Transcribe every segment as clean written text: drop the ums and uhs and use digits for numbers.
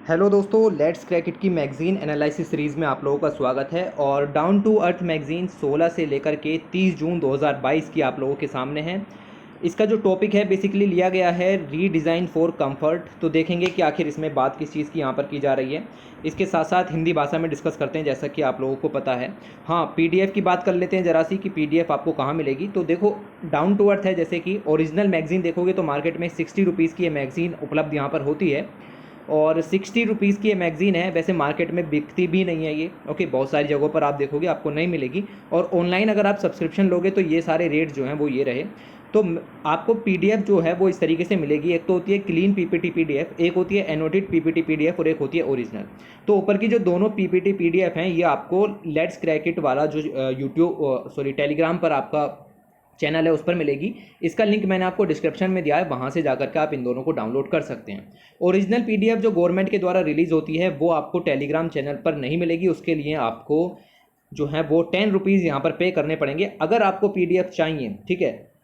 Hello दोस्तों, let's crack it की magazine analysis series में आप लोगों का स्वागत है। और डाउन टू अर्थ मैगज़ीन 16 से लेकर के 30 जून 2022 की आप लोगों के सामने है। इसका जो टॉपिक है बेसिकली लिया गया है रीडिज़ाइन फॉर कंफर्ट। तो देखेंगे कि आखिर इसमें बात किस चीज़ की यहाँ पर की जा रही है। इसके साथ साथ हिंदी भाषा में डिस्कस करते हैं, जैसा कि आप लोगों को पता है। हाँ, पीडीएफ की बात कर लेते हैं ज़रा सी कि पीडीएफ आपको कहाँ मिलेगी। तो देखो, डाउन टू अर्थ है, जैसे कि ओरिजिनल मैगज़ीन देखोगे तो मार्केट में 60 रुपीज़ की ये मैगज़ीन उपलब्ध यहाँ पर होती है। और 60 रुपीज़ की ये मैगज़ीन है। वैसे मार्केट में बिकती भी नहीं है ये, ओके। बहुत सारी जगहों पर आप देखोगे आपको नहीं मिलेगी। और ऑनलाइन अगर आप सब्सक्रिप्शन लोगे तो ये सारे रेट जो हैं वो ये रहे। तो आपको पीडीएफ जो है वो इस तरीके से मिलेगी। एक तो होती है क्लीन पीपीटी पीडीएफ, एक होती है एनोटेड पीपीटी पीडीएफ और एक होती है ओरिजिनल। तो ऊपर की जो दोनों पीपीटी पीडीएफ हैं ये आपको लेट्स क्रैक इट वाला जो टेलीग्राम पर आपका चैनल है उस पर मिलेगी। इसका लिंक मैंने आपको डिस्क्रिप्शन में दिया है, वहाँ से जाकर के आप इन दोनों को डाउनलोड कर सकते हैं। ओरिजिनल पीडीएफ जो गवर्नमेंट के द्वारा रिलीज़ होती है वो आपको टेलीग्राम चैनल पर नहीं मिलेगी। उसके लिए आपको जो है वो 10 रुपीज़ यहाँ पर पे करने पड़ेंगे अगर आपको पीडीएफ चाहिए, ठीक है।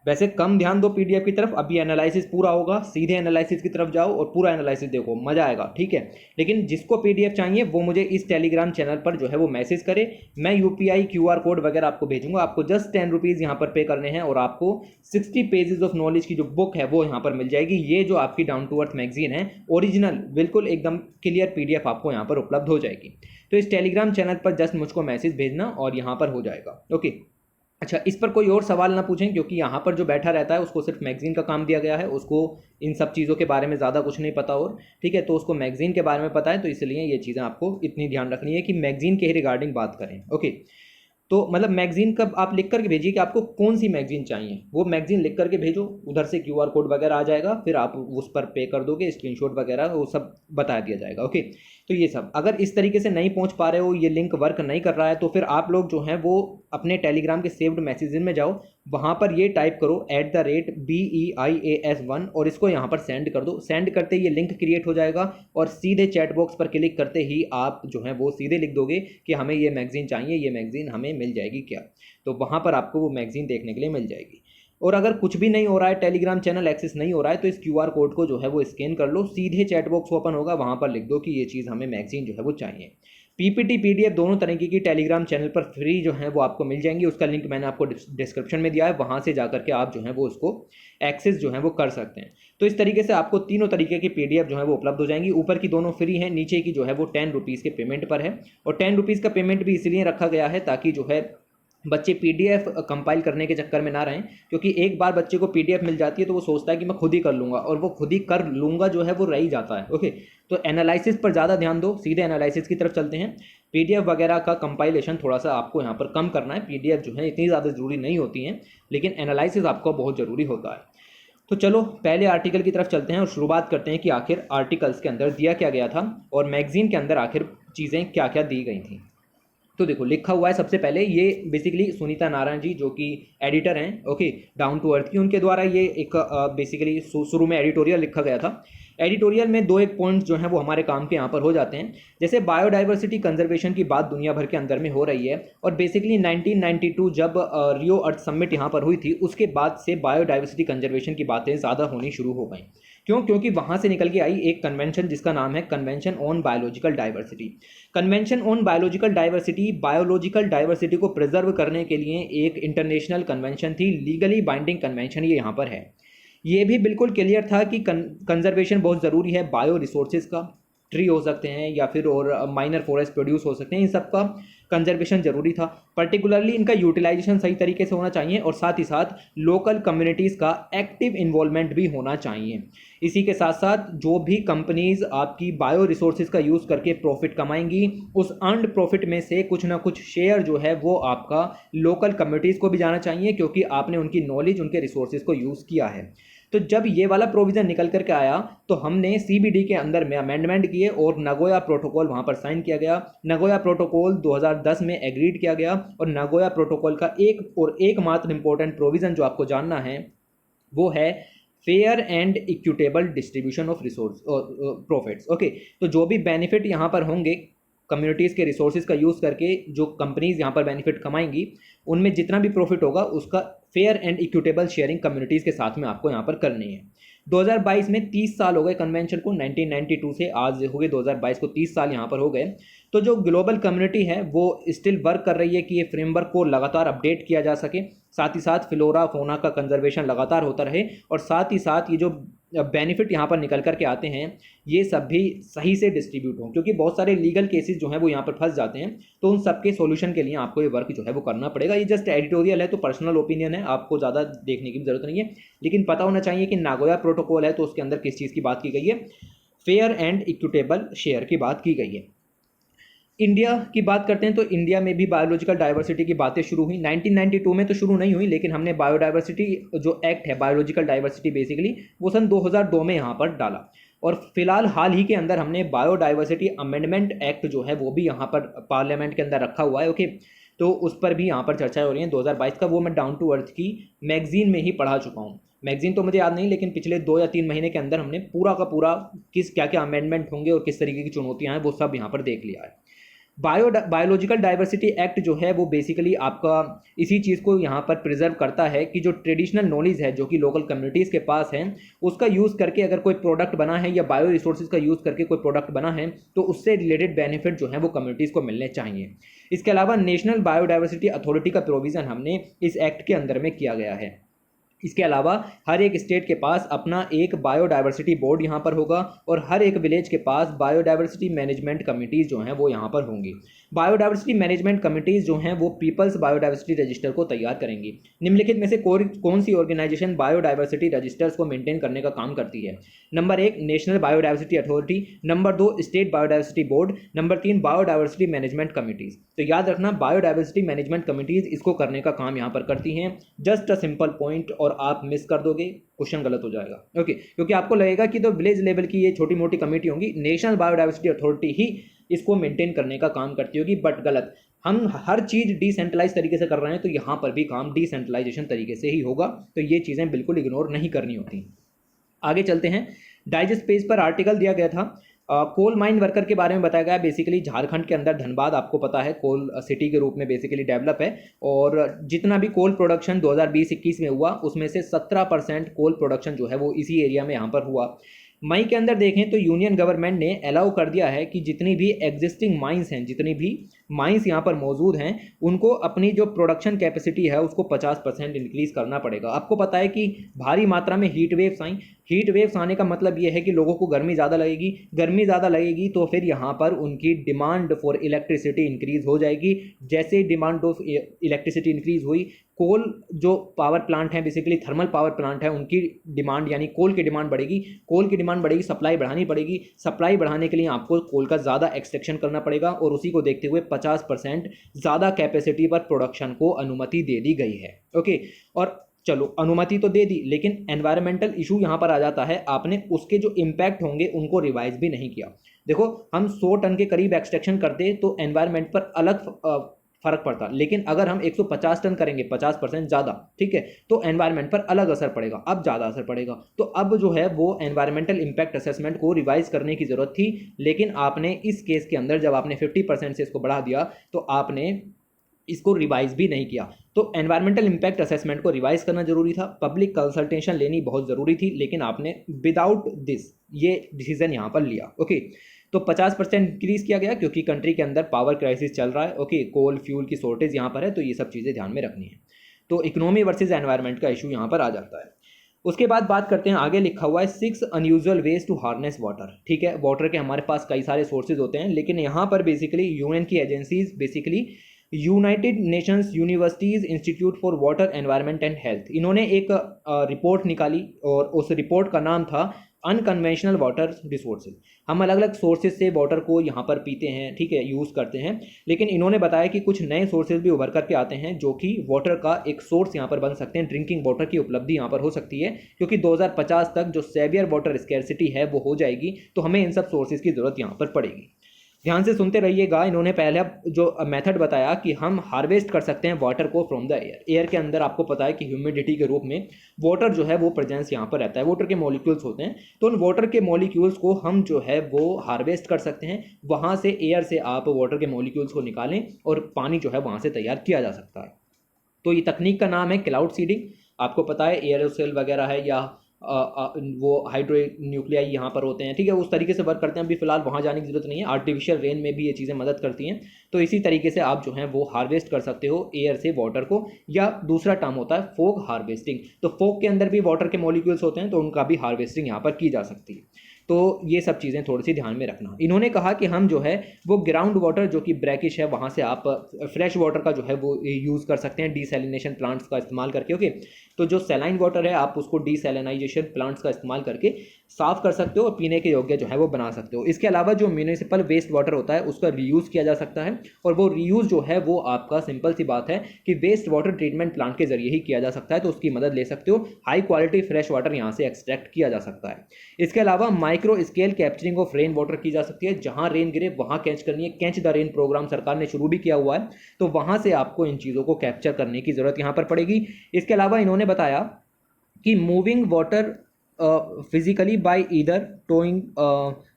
वैसे कम ध्यान दो पीडीएफ की तरफ, अभी एनालिसिस पूरा होगा, सीधे एनालिसिस की तरफ जाओ और पूरा एनालिसिस देखो, मज़ा आएगा, ठीक है। लेकिन जिसको पीडीएफ चाहिए वो मुझे इस टेलीग्राम चैनल पर जो है वो मैसेज करे। मैं यूपीआई क्यूआर कोड वगैरह आपको भेजूंगा। आपको जस्ट 10 रुपीज़ यहाँ पर पे करने हैं और आपको 60 पेजेस ऑफ नॉलेज की जो बुक है वो यहाँ पर मिल जाएगी। ये जो आपकी डाउन टू अर्थ मैगजीन है ओरिजिनल, बिल्कुल एकदम क्लियर पीडीएफ आपको यहाँ पर उपलब्ध हो जाएगी। तो इस टेलीग्राम चैनल पर जस्ट मुझको मैसेज भेजना और यहाँ पर हो जाएगा, ओके। अच्छा, इस पर कोई और सवाल ना पूछें, क्योंकि यहाँ पर जो बैठा रहता है उसको सिर्फ मैगज़ीन का काम दिया गया है। उसको इन सब चीज़ों के बारे में ज़्यादा कुछ नहीं पता, और ठीक है, तो उसको मैगज़ीन के बारे में पता है। तो इसलिए ये चीज़ें आपको इतनी ध्यान रखनी है कि मैगज़ीन के ही रिगार्डिंग बात करें, ओके। तो मतलब मैगज़ीन कब आप लिख करके भेजिए कि आपको कौन सी मैगज़ीन चाहिए, वो मैगज़ीन लिख करके भेजो। उधर से क्यूआर कोड वगैरह आ जाएगा, फिर आप उस पर पे कर दोगे, स्क्रीनशॉट वगैरह वो सब बता दिया जाएगा, ओके। तो ये सब अगर इस तरीके से नहीं पहुंच पा रहे हो, ये लिंक वर्क नहीं कर रहा है, तो फिर आप लोग जो हैं वो अपने टेलीग्राम के सेव्ड मैसेजेस में जाओ, वहाँ पर ये टाइप करो @BEIAS1 और इसको यहाँ पर सेंड कर दो। सेंड करते ही ये लिंक क्रिएट हो जाएगा और सीधे चैट बॉक्स पर क्लिक करते ही आप जो है वो सीधे लिख दोगे कि हमें ये मैगज़ीन चाहिए, ये मैगज़ीन हमें मिल जाएगी क्या। तो वहाँ पर आपको वो मैगज़ीन देखने के लिए मिल जाएगी। और अगर कुछ भी नहीं हो रहा है, टेलीग्राम चैनल एक्सेस नहीं हो रहा है, तो इस क्यूआर कोड को जो है वो स्कैन कर लो, सीधे चैट बॉक्स ओपन होगा, वहाँ पर लिख दो कि ये चीज़ हमें मैगज़ीन जो है वो चाहिए। पीपीटी पीडीएफ दोनों तरीके की टेलीग्राम चैनल पर फ्री जो है वो आपको मिल जाएंगी। उसका लिंक मैंने आपको डिस्क्रिप्शन में दिया है, वहाँ से जाकर के आप जो है वो उसको एक्सेस जो है वो कर सकते हैं। तो इस तरीके से आपको तीनों तरीके की पीडीएफ जो है वो उपलब्ध हो जाएंगी। ऊपर की दोनों फ्री हैं, नीचे की जो है वो 10 रुपीज़ के पेमेंट पर है। और 10 रुपीज़ का पेमेंट भी इसलिए रखा गया है ताकि जो है बच्चे पीडीएफ कंपाइल करने के चक्कर में ना रहें, क्योंकि एक बार बच्चे को पीडीएफ मिल जाती है तो वो सोचता है कि मैं खुद ही कर लूँगा, और वो खुद ही कर लूँगा जो है वो रह ही जाता है, ओके। तो एनालिसिस पर ज़्यादा ध्यान दो, सीधे एनालिसिस की तरफ चलते हैं। पीडीएफ वगैरह का कंपाइलेशन थोड़ा सा आपको यहाँ पर कम करना है। पीडीएफ जो है इतनी ज़्यादा ज़रूरी नहीं होती हैं, लेकिन एनालिसिस आपको बहुत ज़रूरी होता है। तो चलो पहले आर्टिकल की तरफ चलते हैं और शुरुआत करते हैं कि आखिर आर्टिकल्स के अंदर दिया क्या गया था और मैगज़ीन के अंदर आखिर चीज़ें क्या क्या दी गई थी। तो देखो, लिखा हुआ है सबसे पहले, ये बेसिकली सुनीता नारायण जी जो कि एडिटर हैं, ओके, डाउन टू अर्थ की, उनके द्वारा ये एक बेसिकली शुरू में एडिटोरियल लिखा गया था। एडिटोरियल में दो एक पॉइंट्स जो हैं वो हमारे काम के यहाँ पर हो जाते हैं। जैसे बायोडाइवर्सिटी कंजर्वेशन की बात दुनिया भर के अंदर में हो रही है, और बेसिकली 1992 जब रियो अर्थ समिट यहाँ पर हुई थी, उसके बाद से बायोडाइवर्सिटी कंजर्वेशन की बातें ज़्यादा होनी शुरू हो गई। क्यों? क्योंकि वहाँ से निकल के आई एक कन्वेंशन जिसका नाम है convention on biological diversity. Convention on biological diversity biological diversity को प्रिजर्व करने के लिए एक इंटरनेशनल कन्वेंशन थी, लीगली बाइंडिंग कन्वेंशन ये यहाँ पर है। ये भी बिल्कुल क्लियर था कि कंजर्वेशन बहुत ज़रूरी है। बायो रिसोर्सेज का, ट्री हो सकते हैं या फिर और माइनर फॉरेस्ट प्रोड्यूस हो सकते हैं, इन सब का कंजर्वेशन ज़रूरी था। पर्टिकुलरली इनका यूटिलाइजेशन सही तरीके से होना चाहिए और साथ ही साथ लोकल कम्युनिटीज़ का एक्टिव इन्वॉल्वमेंट भी होना चाहिए। इसी के साथ साथ जो भी कंपनीज आपकी बायो रिसोर्सेज का यूज़ करके प्रॉफिट कमाएंगी, उस अर्नड प्रॉफिट में से कुछ ना कुछ शेयर जो है वो आपका लोकल कम्युनिटीज़ को भी जाना चाहिए, क्योंकि आपने उनकी नॉलेज, उनके रिसोर्सेज को यूज़ किया है। तो जब ये वाला प्रोविज़न निकल करके आया तो हमने सीबीडी के अंदर में अमेंडमेंट किए और नगोया प्रोटोकॉल वहाँ पर साइन किया गया। नगोया प्रोटोकॉल 2010 में एग्रीड किया गया, और नगोया प्रोटोकॉल का एकमात्र इंपॉर्टेंट प्रोविज़न जो आपको जानना है वो है fair and equitable distribution of resource profits, okay. तो जो भी बेनिफिट यहाँ पर होंगे कम्युनिटीज़ के रिसोर्सेज का यूज़ करके, जो कंपनीज़ यहाँ पर बेनिफिट कमाएंगी, उनमें जितना भी प्रॉफिट होगा उसका fair and equitable sharing communities के साथ में आपको यहाँ पर करनी है। 2022 में 30 साल हो गए कन्वेंशन को, 1992 से आज हो गए 2022 को 30 साल यहाँ पर हो गए। तो जो ग्लोबल कम्युनिटी है वो स्टिल वर्क कर रही है कि ये फ्रेमवर्क को लगातार अपडेट किया जा सके, साथ ही साथ फ्लोरा फोना का कंजर्वेशन लगातार होता रहे, और साथ ही साथ ये जो बेनिफिट यहाँ पर निकल करके आते हैं ये सब भी सही से डिस्ट्रीब्यूट हों, क्योंकि बहुत सारे लीगल केसेस जो हैं वो यहाँ पर फंस जाते हैं। तो उन सबके सॉल्यूशन के लिए आपको ये वर्क जो है वो करना पड़ेगा। ये जस्ट एडिटोरियल है, तो पर्सनल ओपिनियन है, आपको ज़्यादा देखने की भी जरूरत नहीं है, लेकिन पता होना चाहिए कि नागोया प्रोटोकॉल है तो उसके अंदर किस चीज़ की बात की गई है, फेयर एंड इक्विटेबल शेयर की बात की गई है। इंडिया की बात करते हैं तो इंडिया में भी बायोलॉजिकल डाइवर्सिटी की बातें शुरू हुई। 1992 में तो शुरू नहीं हुई, लेकिन हमने बायोडाइवर्सिटी जो एक्ट है, बायोलॉजिकल डाइवर्सिटी बेसिकली, वो सन 2002 में यहाँ पर डाला। और फिलहाल हाल ही के अंदर हमने बायोडाइवर्सिटी अमेंडमेंट एक्ट जो है वो भी यहाँ पर पार्लियामेंट के अंदर रखा हुआ है। ओके, तो उस पर भी यहाँ पर चर्चा हो रही है 2022 का। वो मैं डाउन टू अर्थ की मैगजीन में ही पढ़ा चुका हूँ। मैगजीन तो मुझे याद नहीं, लेकिन पिछले 2 या 3 महीने के अंदर हमने पूरा का पूरा किस क्या क्या अमेंडमेंट होंगे और किस तरीके की चुनौतियाँ हैं वो सब यहाँ पर देख लिया है। बायोलॉजिकल डाइवर्सिटी एक्ट जो है वो बेसिकली आपका इसी चीज़ को यहाँ पर प्रिजर्व करता है कि जो ट्रेडिशनल नॉलेज है जो कि लोकल कम्युनिटीज़ के पास है, उसका यूज़ करके अगर कोई प्रोडक्ट बना है या बायो रिसोर्सेज का यूज़ करके कोई प्रोडक्ट बना है तो उससे रिलेटेड बेनिफिट जो है वो कम्युनिटीज़ को मिलने चाहिए। इसके अलावा नेशनल बायोडाइवर्सिटी अथॉरिटी का प्रोविज़न हमने इस एक्ट के अंदर में किया गया है। इसके अलावा हर एक स्टेट के पास अपना एक बायोडाइवर्सिटी बोर्ड यहाँ पर होगा, और हर एक विलेज के पास बायोडाइवर्सिटी मैनेजमेंट कमिटीज़ जो हैं वो यहाँ पर होंगी। बायोडाइवर्सिटी मैनेजमेंट कमिटीज़ जो हैं वो पीपल्स बायोडाइवर्सिटी रजिस्टर को तैयार करेंगी। निम्नलिखित में से कौन सी ऑर्गेनाइजेशन बायोडाइवर्सिटी रजिस्टर्स को मेंटेन करने का काम करती है? Number 1 national biodiversity authority, number 2 state biodiversity board, number 3 biodiversity management committees. तो याद रखना बायोडाइवर्सिटी मैनेजमेंट कमिटीज़ इसको करने का काम यहाँ पर करती हैं। जस्ट अ सिंपल पॉइंट, और आप मिस कर दोगे क्वेश्चन गलत हो जाएगा। ओके, क्योंकि आपको लगेगा कि तो विलेज लेवल की ये छोटी मोटी कमेटी होंगी, नेशनल बायोडाइवर्सिटी अथॉरिटी ही इसको मेंटेन करने का काम करती होगी, बट गलत। हम हर चीज़ डिसेंट्रलाइज तरीके से कर रहे हैं, तो यहाँ पर भी काम डिसेंट्रलाइजेशन तरीके से ही होगा, तो ये चीज़ें बिल्कुल इग्नोर नहीं करनी होती। आगे चलते हैं। डाइजेस्ट पेज पर आर्टिकल दिया गया था, कोल माइन वर्कर के बारे में बताया गया। बेसिकली झारखंड के अंदर धनबाद आपको पता है कोल सिटी के रूप में बेसिकली डेवलप है, और जितना भी कोल प्रोडक्शन 2020-21 में हुआ उसमें से 17% कोल प्रोडक्शन जो है वो इसी एरिया में यहाँ पर हुआ। मई के अंदर देखें तो यूनियन गवर्नमेंट ने अलाउ कर दिया है कि जितनी भी एग्जिस्टिंग माइंस हैं, जितनी भी माइंस यहाँ पर मौजूद हैं, उनको अपनी जो प्रोडक्शन कैपेसिटी है उसको 50% इंक्रीज़ करना पड़ेगा। आपको पता है कि भारी मात्रा में हीट वेव्स आई। हीट वेव्स आने का मतलब ये है कि लोगों को गर्मी ज़्यादा लगेगी। गर्मी ज़्यादा लगेगी तो फिर यहाँ पर उनकी डिमांड फॉर इलेक्ट्रिसिटी इंक्रीज़ हो जाएगी। जैसे डिमांड ऑफ इलेक्ट्रिसिटी इंक्रीज़ हुई, कोल जो पावर प्लांट है, बेसिकली थर्मल पावर प्लांट है, उनकी डिमांड यानी कोल की डिमांड बढ़ेगी। कोल की डिमांड बढ़ेगी, सप्लाई बढ़ानी पड़ेगी। सप्लाई बढ़ाने के लिए आपको कोल का ज़्यादा एक्सट्रैक्शन करना पड़ेगा, और उसी को देखते हुए 50% ज़्यादा कैपेसिटी पर प्रोडक्शन को अनुमति दे दी गई है। ओके, और चलो अनुमति तो दे दी, लेकिन एनवायरमेंटल इशू यहाँ पर आ जाता है। आपने उसके जो इम्पैक्ट होंगे उनको रिवाइज भी नहीं किया। देखो, हम 100 टन के करीब एक्सट्रैक्शन करते तो एनवायरमेंट पर अलग फर्क पड़ता, लेकिन अगर हम 150 टन करेंगे 50% ज़्यादा, ठीक है, तो एनवायरमेंट पर अलग असर पड़ेगा, अब ज़्यादा असर पड़ेगा। तो अब जो है वो एनवायरमेंटल इम्पैक्ट असेसमेंट को रिवाइज करने की ज़रूरत थी, लेकिन आपने इस केस के अंदर जब आपने 50% से इसको बढ़ा दिया तो आपने इसको रिवाइज भी नहीं किया। तो एनवायरमेंटल इम्पैक्ट असेसमेंट को रिवाइज करना जरूरी था, पब्लिक कंसल्टेशन लेनी बहुत ज़रूरी थी, लेकिन आपने विदाउट दिस ये डिसीजन यहाँ पर लिया। ओके, तो 50% इंक्रीज़ किया गया क्योंकि कंट्री के अंदर पावर क्राइसिस चल रहा है। ओके, कोल फ्यूल की शॉर्टेज यहाँ पर है, तो ये सब चीज़ें ध्यान में रखनी है। तो इकोनॉमी वर्सेज एनवायरनमेंट का इशू यहाँ पर आ जाता है। उसके बाद बात करते हैं, आगे लिखा हुआ है 6 unusual ways to harness water. ठीक है, वाटर के हमारे पास कई सारे सोर्सेज होते हैं, लेकिन यहाँ पर बेसिकली यूएन की agencies, basically United Nations universities institute for water environment and health, इन्होंने एक रिपोर्ट निकाली, और उस रिपोर्ट का नाम था अनकन्वेंशनल वाटर रिसोर्सेज। हम अलग अलग सोर्सेज से वाटर को यहाँ पर पीते हैं, ठीक है, यूज़ करते हैं, लेकिन इन्होंने बताया कि कुछ नए सोर्सेज भी उभर करके आते हैं जो कि वाटर का एक सोर्स यहाँ पर बन सकते हैं। ड्रिंकिंग वाटर की उपलब्धि यहाँ पर हो सकती है, क्योंकि 2050 तक जो सेवियर वाटर स्कैर्सिटी है वो हो जाएगी, तो हमें इन सब सोर्सेज की ज़रूरत यहाँ पर पड़ेगी। ध्यान से सुनते रहिएगा। इन्होंने पहले जो मेथड बताया कि हम हार्वेस्ट कर सकते हैं वाटर को फ्रॉम द एयर। एयर के अंदर आपको पता है कि ह्यूमिडिटी के रूप में वाटर जो है वो प्रेजेंस यहाँ पर रहता है, वाटर के मॉलिक्यूल्स होते हैं, तो उन वाटर के मॉलिक्यूल्स को हम जो है वो हार्वेस्ट कर सकते हैं। वहाँ से एयर से आप वाटर के मॉलिक्यूल्स को निकालें और पानी जो है वहाँ से तैयार किया जा सकता है। तो ये तकनीक का नाम है क्लाउड सीडिंग। आपको पता है एयरोसेल वगैरह है या वो हाइड्रो न्यूक्लियाई यहाँ पर होते हैं, ठीक है, उस तरीके से वर्क करते हैं। अभी फिलहाल वहाँ जाने की जरूरत नहीं है, आर्टिफिशियल रेन में भी ये चीज़ें मदद करती हैं। तो इसी तरीके से आप जो है वो हार्वेस्ट कर सकते हो एयर से वाटर को, या दूसरा टर्म होता है फोग हार्वेस्टिंग। तो फोग के अंदर भी वाटर के मॉलिक्यूल्स होते हैं, तो उनका भी हार्वेस्टिंग यहाँ पर की जा सकती है। तो ये सब चीज़ें थोड़ी सी ध्यान में रखना। इन्होंने कहा कि हम जो है वो ग्राउंड वाटर जो कि ब्रैकिश है वहाँ से आप फ्रेश वाटर का जो है वो यूज़ कर सकते हैं डीसैलिनेशन प्लांट्स का इस्तेमाल करके। ओके, तो जो सैलाइन वाटर है आप उसको डीसैलिनाइजेशन प्लांट्स का इस्तेमाल करके साफ़ कर सकते हो और पीने के योग्य जो है वो बना सकते हो। इसके अलावा जो म्यूनिसिपल वेस्ट वाटर होता है उसका रीयूज़ किया जा सकता है, और वो रीयूज़ जो है वो आपका सिंपल सी बात है कि वेस्ट वाटर ट्रीटमेंट प्लांट के जरिए ही किया जा सकता है, तो उसकी मदद ले सकते हो। हाई क्वालिटी फ्रेश वाटर यहाँ से एक्सट्रैक्ट किया जा सकता है। इसके अलावा micro scale capturing of rain water की जा सकती है, जहाँ रेन गिरे वहाँ कैच करनी है। कैच द रेन प्रोग्राम सरकार ने शुरू भी किया हुआ है, तो वहाँ से आपको इन चीज़ों को कैप्चर करने की ज़रूरत यहाँ पर पड़ेगी। इसके अलावा इन्होंने बताया कि moving water physically by either towing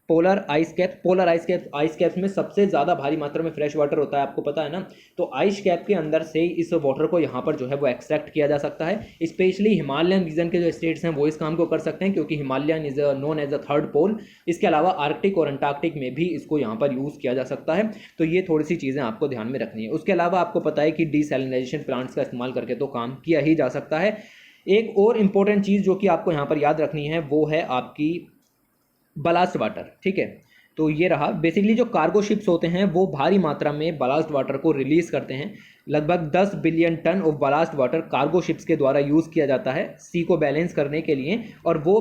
polar ice caps में सबसे ज़्यादा भारी मात्रा में फ्रेश वाटर होता है, आपको पता है ना। तो आइस कैप के अंदर से इस वाटर को यहाँ पर जो है वो एक्सट्रैक्ट किया जा सकता है। स्पेशली हिमालयन रीजन के जो स्टेट्स हैं वो इस काम को कर सकते हैं, क्योंकि Himalayan is known as a third pole. इसके अलावा आर्कटिक और अंटार्कटिक में भी इसको यहाँ पर यूज़ किया जा सकता है। तो ये थोड़ी सी चीज़ें आपको ध्यान में रखनी है। उसके अलावा आपको पता है कि डीसैलिनाइजेशन प्लांट्स का इस्तेमाल करके तो काम किया ही जा सकता है। एक और इम्पोर्टेंट चीज़ जो कि आपको यहाँ पर याद रखनी है वो है आपकी बलास्ट वाटर, ठीक है। तो ये रहा, बेसिकली जो कार्गो शिप्स होते हैं वो भारी मात्रा में बलास्ट वाटर को रिलीज़ करते हैं। लगभग 10 billion ton of ballast water cargo ships के द्वारा यूज़ किया जाता है सी को बैलेंस करने के लिए। और वो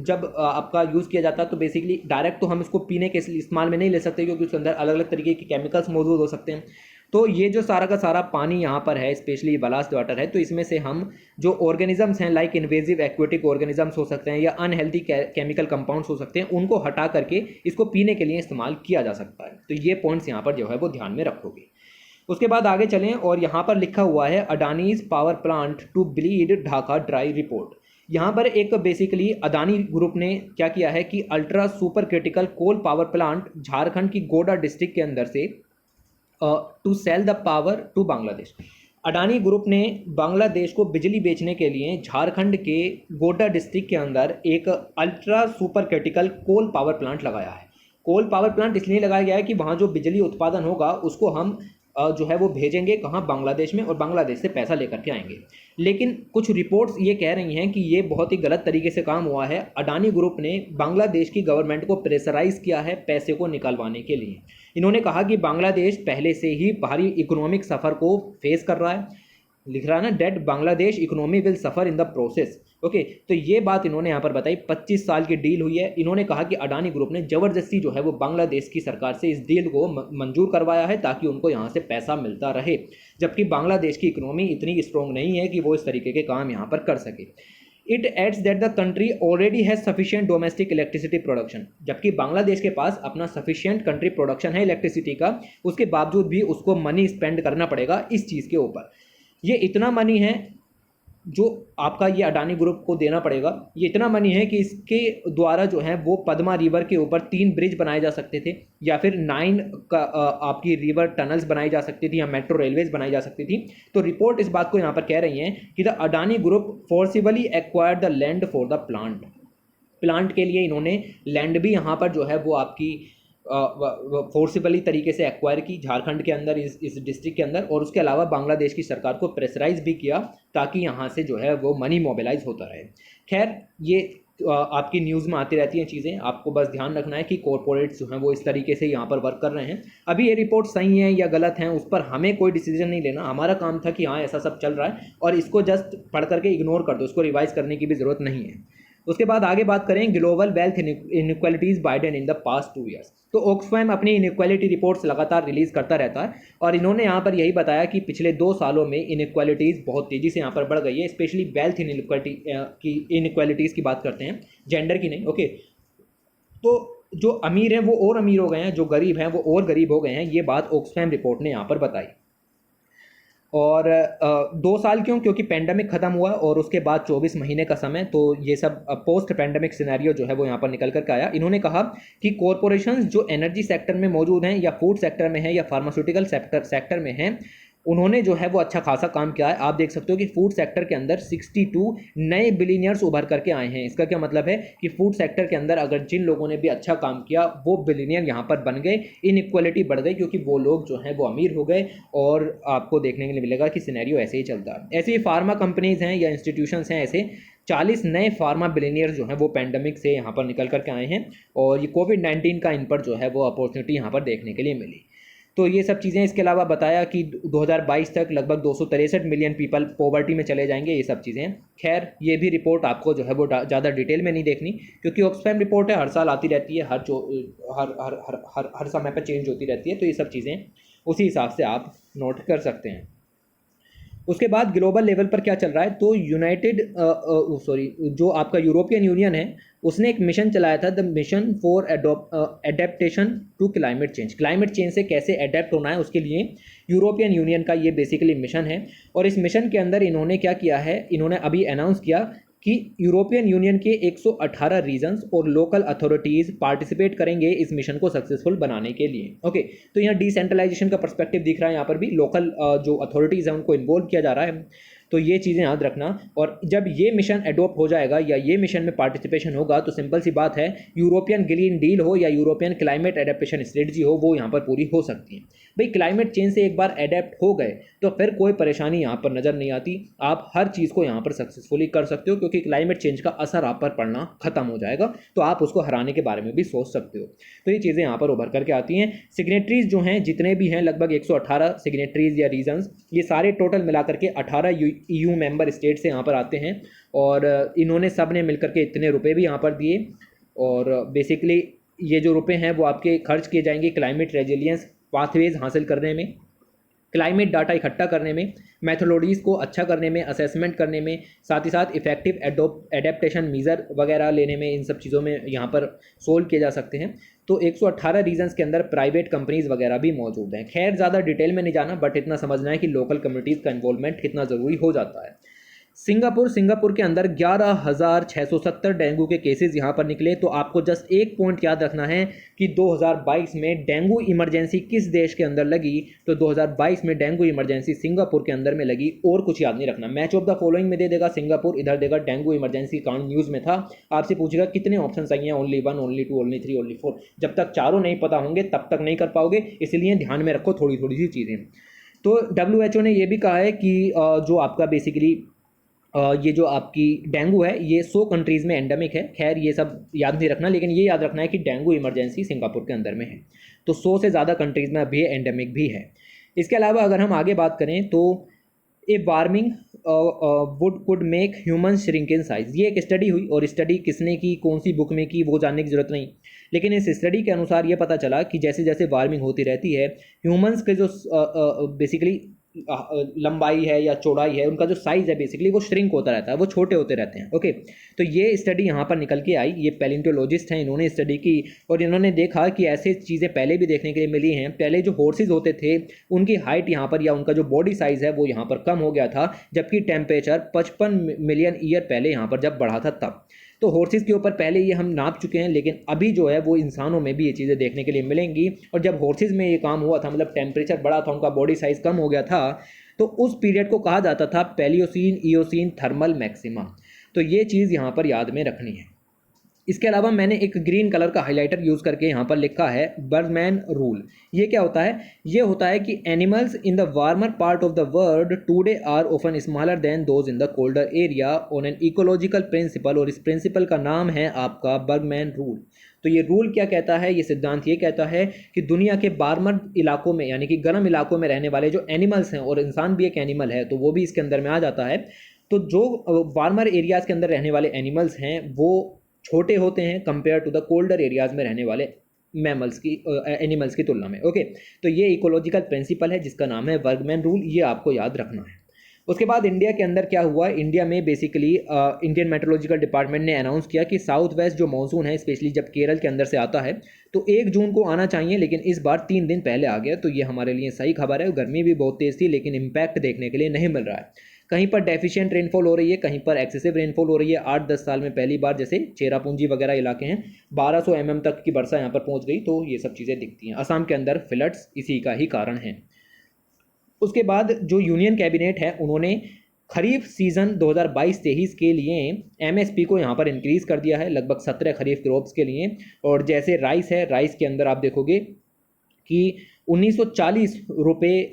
जब आपका यूज़ किया जाता है तो बेसिकली डायरेक्ट तो हम इसको पीने के इस्तेमाल में नहीं ले सकते, क्योंकि उसके अंदर अलग अलग तरीके के केमिकल्स मौजूद हो सकते हैं। तो ये जो सारा का सारा पानी यहाँ पर है, स्पेशली बलास्ट वाटर है, तो इसमें से हम जो ऑर्गेनिजम्स हैं लाइक इन्वेजिव एक्वेटिक ऑर्गेनिजम्स हो सकते हैं या अनहेल्दी केमिकल कंपाउंड्स हो सकते हैं, उनको हटा करके इसको पीने के लिए इस्तेमाल किया जा सकता है। तो ये पॉइंट्स यहाँ पर जो है वो ध्यान में रखोगे। उसके बाद आगे चलें, और यहाँ पर लिखा हुआ है Adani's power plant to bleed Dhaka dry report. यहाँ पर एक बेसिकली अदानी ग्रुप ने क्या किया है कि ultra super critical coal power plant Jharkhand की गोड्डा डिस्ट्रिक्ट के अंदर से to sell the power to Bangladesh. Adani group ने बांग्लादेश को बिजली बेचने के लिए झारखंड के गोड्डा डिस्ट्रिक्ट के अंदर एक ultra super critical coal power plant लगाया है। कोल पावर प्लांट इसलिए लगाया गया है कि वहाँ जो बिजली उत्पादन होगा उसको हम जो है वो भेजेंगे कहाँ, बांग्लादेश में, और बांग्लादेश से पैसा लेकर के आएंगे। लेकिन कुछ रिपोर्ट्स ये कह रही हैं कि ये बहुत ही गलत तरीके से काम हुआ है। अडानी ग्रुप ने बांग्लादेश की गवर्नमेंट को प्रेशराइज किया है पैसे को निकलवाने के लिए। इन्होंने कहा कि बांग्लादेश पहले से ही भारी इकोनॉमिक सफ़र को फेस कर रहा है, लिख रहा है ना, that Bangladesh economy will suffer in the process. Okay, तो ये बात इन्होंने यहाँ पर बताई। 25 साल की डील हुई है। इन्होंने कहा कि अडानी ग्रुप ने ज़बरदस्ती जो है वो बांग्लादेश की सरकार से इस डील को मंजूर करवाया है ताकि उनको यहाँ से पैसा मिलता रहे, जबकि बांग्लादेश की इकोनॉमी इतनी स्ट्रॉन्ग नहीं है कि वो इस तरीके के काम यहाँ पर कर सके। It adds that the country already has sufficient domestic electricity production, जबकि बांग्लादेश के पास अपना सफिशिएंट कंट्री प्रोडक्शन है इलेक्ट्रिसिटी का, उसके बावजूद भी उसको मनी स्पेंड करना पड़ेगा इस चीज़ के ऊपर। ये इतना मनी है जो आपका ये अडानी ग्रुप को देना पड़ेगा। ये इतना मनी है कि इसके द्वारा जो है वो पद्मा रिवर के ऊपर 3 ब्रिज बनाए जा सकते थे, या फिर 9 का आपकी रिवर टनल्स बनाई जा सकती थी, या मेट्रो रेलवेज बनाई जा सकती थी। तो रिपोर्ट इस बात को यहाँ पर कह रही है कि the Adani group forcibly acquired the land for the plant के लिए इन्होंने लैंड भी यहाँ पर जो है वो आपकी फोर्सिबली तरीके से एक्वायर की झारखंड के अंदर, इस डिस्ट्रिक्ट के अंदर। और उसके अलावा बांग्लादेश की सरकार को प्रेशराइज भी किया ताकि यहाँ से जो है वो मनी मोबिलाइज होता रहे। खैर, ये आपकी न्यूज़ में आती रहती हैं चीज़ें, आपको बस ध्यान रखना है कि कॉरपोरेट्स जो हैं वो इस तरीके से यहाँ पर वर्क कर रहे हैं। अभी ये रिपोर्ट सही है या गलत हैं उस पर हमें कोई डिसीजन नहीं लेना। हमारा काम था कि हाँ ऐसा सब चल रहा है और इसको जस्ट पढ़ करके इग्नोर कर दो, इसको रिवाइज करने की भी ज़रूरत नहीं है। उसके बाद आगे बात करें global wealth inequalities widen in the past 2 years. तो ऑक्सफैम अपनी इनइक्वालिटी रिपोर्ट्स लगातार रिलीज़ करता रहता है, और इन्होंने यहाँ पर यही बताया कि पिछले 2 सालों में इनइक्वालिटीज़ बहुत तेज़ी से यहाँ पर बढ़ गई है। स्पेशली वेल्थ इनइक्वालिटीज़ की बात करते हैं, जेंडर की नहीं। ओके, तो जो अमीर हैं वो और अमीर हो गए हैं, जो गरीब हैं वो और गरीब हो गए हैं। ये बात ऑक्सफैम रिपोर्ट ने यहाँ पर बताई। और 2 साल क्यों? क्योंकि पेंडेमिक ख़त्म हुआ और उसके बाद 24 महीने का समय, तो ये सब पोस्ट पेंडेमिक सिनेरियो जो है वो यहाँ पर निकल कर के आया। इन्होंने कहा कि कॉरपोरेशंस जो एनर्जी सेक्टर में मौजूद हैं, या फूड सेक्टर में है, या फार्मास्यूटिकल सेक्टर में हैं, उन्होंने जो है वो अच्छा खासा काम किया है। आप देख सकते हो कि फूड सेक्टर के अंदर 62 नए बिलीनियर्स उभर करके आए हैं। इसका क्या मतलब है कि फूड सेक्टर के अंदर अगर जिन लोगों ने भी अच्छा काम किया वो बिलीनियर यहाँ पर बन गए, इनइक्वालिटी बढ़ गई क्योंकि वो लोग जो हैं वो अमीर हो गए। और आपको देखने के लिए मिलेगा कि सिनेरियो ऐसे ही चलता है। ऐसे ही फार्मा कंपनीज हैं या इंस्टीट्यूशंस हैं, ऐसे 40 नए फार्मा बिलीनियर्स जो हैं वो पैंडमिक से यहाँ पर निकल करके आए हैं और ये कोविड-19 का इन पर जो है वो अपॉर्चुनिटी यहाँ पर देखने के लिए मिली। तो ये सब चीज़ें, इसके अलावा बताया कि 2022 तक लगभग 263 मिलियन पीपल पॉवर्टी में चले जाएंगे, ये सब चीज़ें। खैर ये भी रिपोर्ट आपको जो है वो ज़्यादा डिटेल में नहीं देखनी क्योंकि ऑक्सफैम रिपोर्ट है, हर साल आती रहती है, हर समय पर चेंज होती रहती है। तो ये सब चीज़ें उसी हिसाब से आप नोट कर सकते हैं। उसके बाद ग्लोबल लेवल पर क्या चल रहा है, तो जो आपका यूरोपियन यूनियन है उसने एक मिशन चलाया था, the mission for adaptation to climate change. Climate change से कैसे अडेप्ट होना है उसके लिए यूरोपियन यूनियन का ये बेसिकली मिशन है। और इस मिशन के अंदर इन्होंने क्या किया है, इन्होंने अभी अनाउंस किया कि यूरोपियन यूनियन के 118 रीजन्स और लोकल अथॉरिटीज़ पार्टिसिपेट करेंगे इस मिशन को सक्सेसफुल बनाने के लिए। ओके, तो यहाँ डिसेंट्रलाइजेशन का पर्सपेक्टिव दिख रहा है, यहाँ पर भी लोकल जो अथॉरिटीज़ हैं उनको इन्वॉल्व किया जा रहा है। तो ये चीज़ें याद रखना। और जब ये मिशन एडोप्ट हो जाएगा या ये मिशन में पार्टिसिपेशन होगा तो सिंपल सी बात है, यूरोपियन ग्रीन डील हो या यूरोपियन क्लाइमेट एडेप्टेशन स्ट्रेटजी हो वो यहाँ पर पूरी हो सकती है। भाई क्लाइमेट चेंज से एक बार एडेप्ट हो गए तो फिर कोई परेशानी यहाँ पर नज़र नहीं आती, आप हर चीज़ को यहाँ पर सक्सेसफुली कर सकते हो क्योंकि क्लाइमेट चेंज का असर आप पर पड़ना खत्म हो जाएगा, तो आप उसको हराने के बारे में भी सोच सकते हो। तो ये चीज़ें यहाँ पर उभर करके आती हैं। सिग्नेटरीज जो हैं जितने भी हैं, लगभग 118 सिग्नेटरीज या रीजन्स, ये सारे टोटल मिला करके 18 EU मेंबर स्टेट से यहाँ पर आते हैं और इन्होंने सब ने मिलकर के इतने रुपए भी यहाँ पर दिए और बेसिकली ये जो रुपए हैं वो आपके खर्च किए जाएंगे क्लाइमेट रेजिलियंस पाथवेज हासिल करने में, क्लाइमेट डाटा इकट्ठा करने में, मैथोलॉजीज़ को अच्छा करने में, असेसमेंट करने में, साथ ही साथ इफेक्टिव एडेप्टेशन मीज़र वगैरह लेने में, इन सब चीज़ों में यहाँ पर सोल्व किए जा सकते हैं। तो 118 रीजन्स के अंदर प्राइवेट कंपनीज़ वगैरह भी मौजूद हैं। खैर ज़्यादा डिटेल में नहीं जाना, बट इतना समझना है कि लोकल कम्युनिटीज़ का इन्वॉल्वमेंट कितना ज़रूरी हो जाता है। सिंगापुर के अंदर 11,670 डेंगू के केसेस यहाँ पर निकले। तो आपको जस्ट एक पॉइंट याद रखना है कि 2022 में डेंगू इमरजेंसी किस देश के अंदर लगी, तो 2022 में डेंगू इमरजेंसी सिंगापुर के अंदर में लगी। और कुछ याद नहीं रखना, मैच ऑफ द फॉलोइंग में दे देगा सिंगापुर, इधर देगा डेंगू इमरजेंसी काउंट, न्यूज़ में था। आपसे पूछेगा कितने ऑप्शन सही हैं, ओनली 1, ओनली 2, ओनली 3, ओनली 4। जब तक चारों नहीं पता होंगे तब तक नहीं कर पाओगे, इसलिए ध्यान में रखो थोड़ी थोड़ी सी चीज़ें। तो WHO ने यह भी कहा है कि जो आपका बेसिकली ये जो आपकी डेंगू है ये 100 कंट्रीज़ में एंडेमिक है। खैर ये सब याद नहीं रखना, लेकिन ये याद रखना है कि डेंगू इमरजेंसी सिंगापुर के अंदर में है, तो 100 से ज़्यादा कंट्रीज़ में अभी एंडेमिक भी है। इसके अलावा अगर हम आगे बात करें तो a warming would could make human shrink in size, ये एक स्टडी हुई और स्टडी किसने की, कौन सी बुक में की, वो जानने की ज़रूरत नहीं, लेकिन इस स्टडी के अनुसार ये पता चला कि जैसे जैसे वार्मिंग होती रहती है ह्यूमंस के जो बेसिकली लंबाई है या चौड़ाई है, उनका जो साइज़ है बेसिकली वो श्रिंक होता रहता है, वो छोटे होते रहते हैं। ओके, तो ये स्टडी यहाँ पर निकल के आई, ये पैलियोंटोलॉजिस्ट हैं, इन्होंने स्टडी की और इन्होंने देखा कि ऐसे चीज़ें पहले भी देखने के लिए मिली हैं। पहले जो हॉर्सेज होते थे उनकी हाइट यहाँ पर या उनका जो बॉडी साइज़ है वो यहाँ पर कम हो गया था, जबकि टेम्परेचर 55 मिलियन ईयर पहले यहाँ पर जब बढ़ा था तब। तो हॉर्सेस के ऊपर पहले ये हम नाप चुके हैं, लेकिन अभी जो है वो इंसानों में भी ये चीज़ें देखने के लिए मिलेंगी। और जब हॉर्सेस में ये काम हुआ था, मतलब टेम्परेचर बढ़ा था, उनका बॉडी साइज़ कम हो गया था, तो उस पीरियड को कहा जाता था पैलियोसीन ईओसीन थर्मल मैक्सिमा। तो ये चीज़ यहाँ पर याद में रखनी है। इसके अलावा मैंने एक ग्रीन कलर का हाइलाइटर यूज़ करके यहाँ पर लिखा है बर्गमैन रूल। ये क्या होता है, ये होता है कि animals in the warmer part of the world today are often smaller than those in the colder area on an ecological principle, और इस प्रिंसिपल का नाम है आपका बर्गमैन रूल। तो ये रूल क्या कहता है, ये सिद्धांत ये कहता है कि दुनिया के वार्मर इलाकों में यानी कि गर्म इलाकों में रहने वाले जो एनिमल्स हैं, और इंसान भी एक एनिमल है तो वो भी इसके अंदर में आ जाता है, तो जो वार्मर एरियाज़ के अंदर रहने वाले एनिमल्स हैं वो छोटे होते हैं compare to the colder areas में रहने वाले मैमल्स की एनिमल्स की तुलना में। ओके, तो ये इकोलॉजिकल प्रिंसिपल है जिसका नाम है बर्गमैन रूल, ये आपको याद रखना है। उसके बाद इंडिया के अंदर क्या हुआ, इंडिया में बेसिकली इंडियन मेट्रोलॉजिकल डिपार्टमेंट ने अनाउंस किया कि साउथ वेस्ट जो मानसून है स्पेशली जब केरल के अंदर से आता है तो 1 जून को आना चाहिए, लेकिन इस बार 3 दिन पहले आ गया। तो ये हमारे लिए सही खबर है। गर्मी भी बहुत तेज़ थी लेकिन इम्पैक्ट देखने के लिए नहीं मिल रहा है। कहीं पर डेफिशिएंट रेनफॉल हो रही है, कहीं पर एक्सेसिव रेनफॉल हो रही है। 8-10 साल में पहली बार, जैसे चेरापूंजी वगैरह इलाके हैं 1200 mm तक की वर्षा यहाँ पर पहुँच गई। तो ये सब चीज़ें दिखती हैं। असम के अंदर फ्लड्स इसी का ही कारण है। उसके बाद जो यूनियन कैबिनेट है उन्होंने खरीफ सीजन 2022-23 के लिए एमएसपी को यहाँ पर इंक्रीज कर दिया है लगभग 17 खरीफ क्रॉप्स के लिए। और जैसे राइस है, राइस के अंदर आप देखोगे कि 1940 रुपये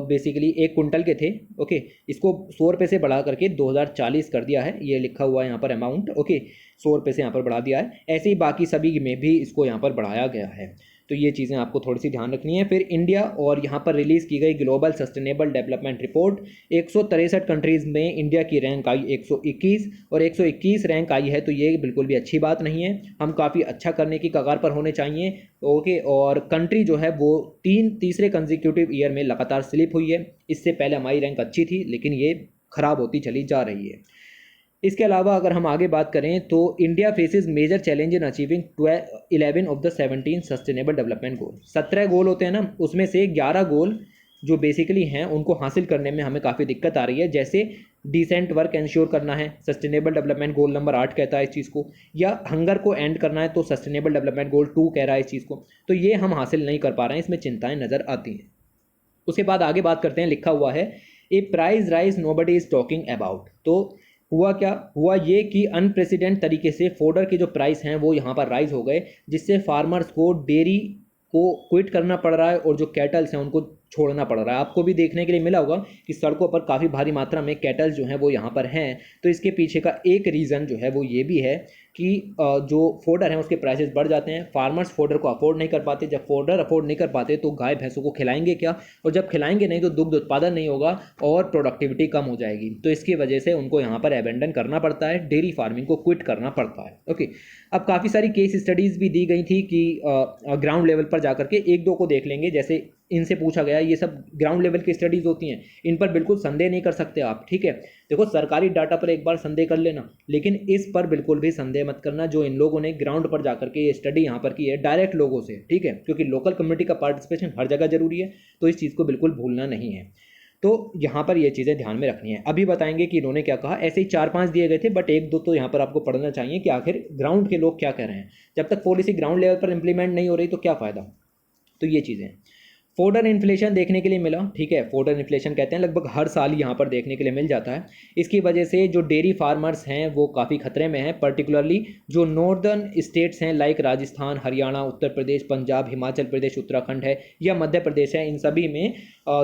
बेसिकली एक कुंटल के थे। ओके, इसको 100 रुपये से बढ़ा करके 2040 कर दिया है, ये लिखा हुआ है यहाँ पर अमाउंट। ओके, 100 रुपये से यहाँ पर बढ़ा दिया है। ऐसे ही बाकी सभी में भी इसको यहाँ पर बढ़ाया गया है। तो ये चीज़ें आपको थोड़ी सी ध्यान रखनी है। फिर इंडिया और यहाँ पर रिलीज़ की गई global sustainable development report, 163 countries में इंडिया की रैंक आई 121 और 121 रैंक आई है। तो ये बिल्कुल भी अच्छी बात नहीं है, हम काफ़ी अच्छा करने की कगार पर होने चाहिए। ओके, और कंट्री जो है वो तीसरे कंसेक्यूटिव ईयर में लगातार स्लिप हुई है। इससे पहले हमारी रैंक अच्छी थी, लेकिन ये ख़राब होती चली जा रही है। इसके अलावा अगर हम आगे बात करें तो India faces major challenge in achieving 11 of the 17 sustainable development goal. 17 goal होते हैं ना, उसमें से 11 गोल जो बेसिकली हैं उनको हासिल करने में हमें काफ़ी दिक्कत आ रही है। जैसे डिसेंट वर्क इंश्योर करना है, सस्टेनेबल डेवलपमेंट गोल नंबर 8 कहता है इस चीज़ को, या हंगर को एंड करना है तो सस्टेनेबल डेवलपमेंट गोल 2 कह रहा है इस चीज़ को। तो ये हम हासिल नहीं कर पा रहे हैं, इसमें चिंताएँ नज़र आती हैं। उसके बाद आगे बात करते हैं, लिखा हुआ है a price rise nobody is talking about. तो हुआ क्या, हुआ ये कि अनप्रेसिडेंट तरीके से फोडर के जो प्राइस हैं वो यहाँ पर राइज हो गए, जिससे फार्मर्स को डेयरी को क्विट करना पड़ रहा है और जो कैटल्स हैं उनको छोड़ना पड़ रहा है। आपको भी देखने के लिए मिला होगा कि सड़कों पर काफ़ी भारी मात्रा में कैटल्स जो हैं वो यहाँ पर हैं। तो इसके पीछे का एक रीज़न जो है वो ये भी है कि जो फोडर हैं उसके प्राइसेस बढ़ जाते हैं, फार्मर्स फोडर को अफोर्ड नहीं कर पाते। जब फोडर अफोर्ड नहीं कर पाते तो गाय भैंसों को खिलाएंगे क्या, और जब खिलाएंगे नहीं तो दुग्ध उत्पादन नहीं होगा और प्रोडक्टिविटी कम हो जाएगी। तो इसकी वजह से उनको यहाँ पर एबेंडन करना पड़ता है, डेयरी फार्मिंग को क्विट करना पड़ता है। ओके, अब काफ़ी सारी केस स्टडीज़ भी दी गई थी कि ग्राउंड लेवल पर जाकर के एक दो को देख लेंगे। जैसे इनसे पूछा गया, ये सब ग्राउंड लेवल की स्टडीज़ होती हैं, इन पर बिल्कुल संदेह नहीं कर सकते आप। ठीक है, देखो सरकारी डाटा पर एक बार संदेह कर लेना, लेकिन इस पर बिल्कुल भी संदेह मत करना जो इन लोगों ने ग्राउंड पर जाकर के ये स्टडी यहाँ पर की है डायरेक्ट लोगों से। ठीक है, क्योंकि लोकल कम्युनिटी का पार्टिसिपेशन हर जगह जरूरी है, तो इस चीज़ को बिल्कुल भूलना नहीं है। तो यहाँ पर ये चीज़ें ध्यान में रखनी है। अभी बताएंगे कि इन्होंने क्या कहा। ऐसे ही 4-5 दिए गए थे, बट एक दो तो यहाँ पर आपको पढ़ना चाहिए कि आखिर ग्राउंड के लोग क्या कह रहे हैं। जब तक पॉलिसी ग्राउंड लेवल पर इंप्लीमेंट नहीं हो रही तो क्या फ़ायदा। तो ये चीज़ें, फोडर इन्फ्लेशन देखने के लिए मिला। ठीक है, फोडर इन्फ्लेशन कहते हैं लगभग हर साल यहाँ पर देखने के लिए मिल जाता है। इसकी वजह से जो डेयरी फार्मर्स हैं वो काफ़ी खतरे में हैं, पर्टिकुलरली जो नॉर्दर्न स्टेट्स हैं लाइक राजस्थान, हरियाणा, उत्तर प्रदेश, पंजाब, हिमाचल प्रदेश, उत्तराखंड है या मध्य प्रदेश है। इन सभी में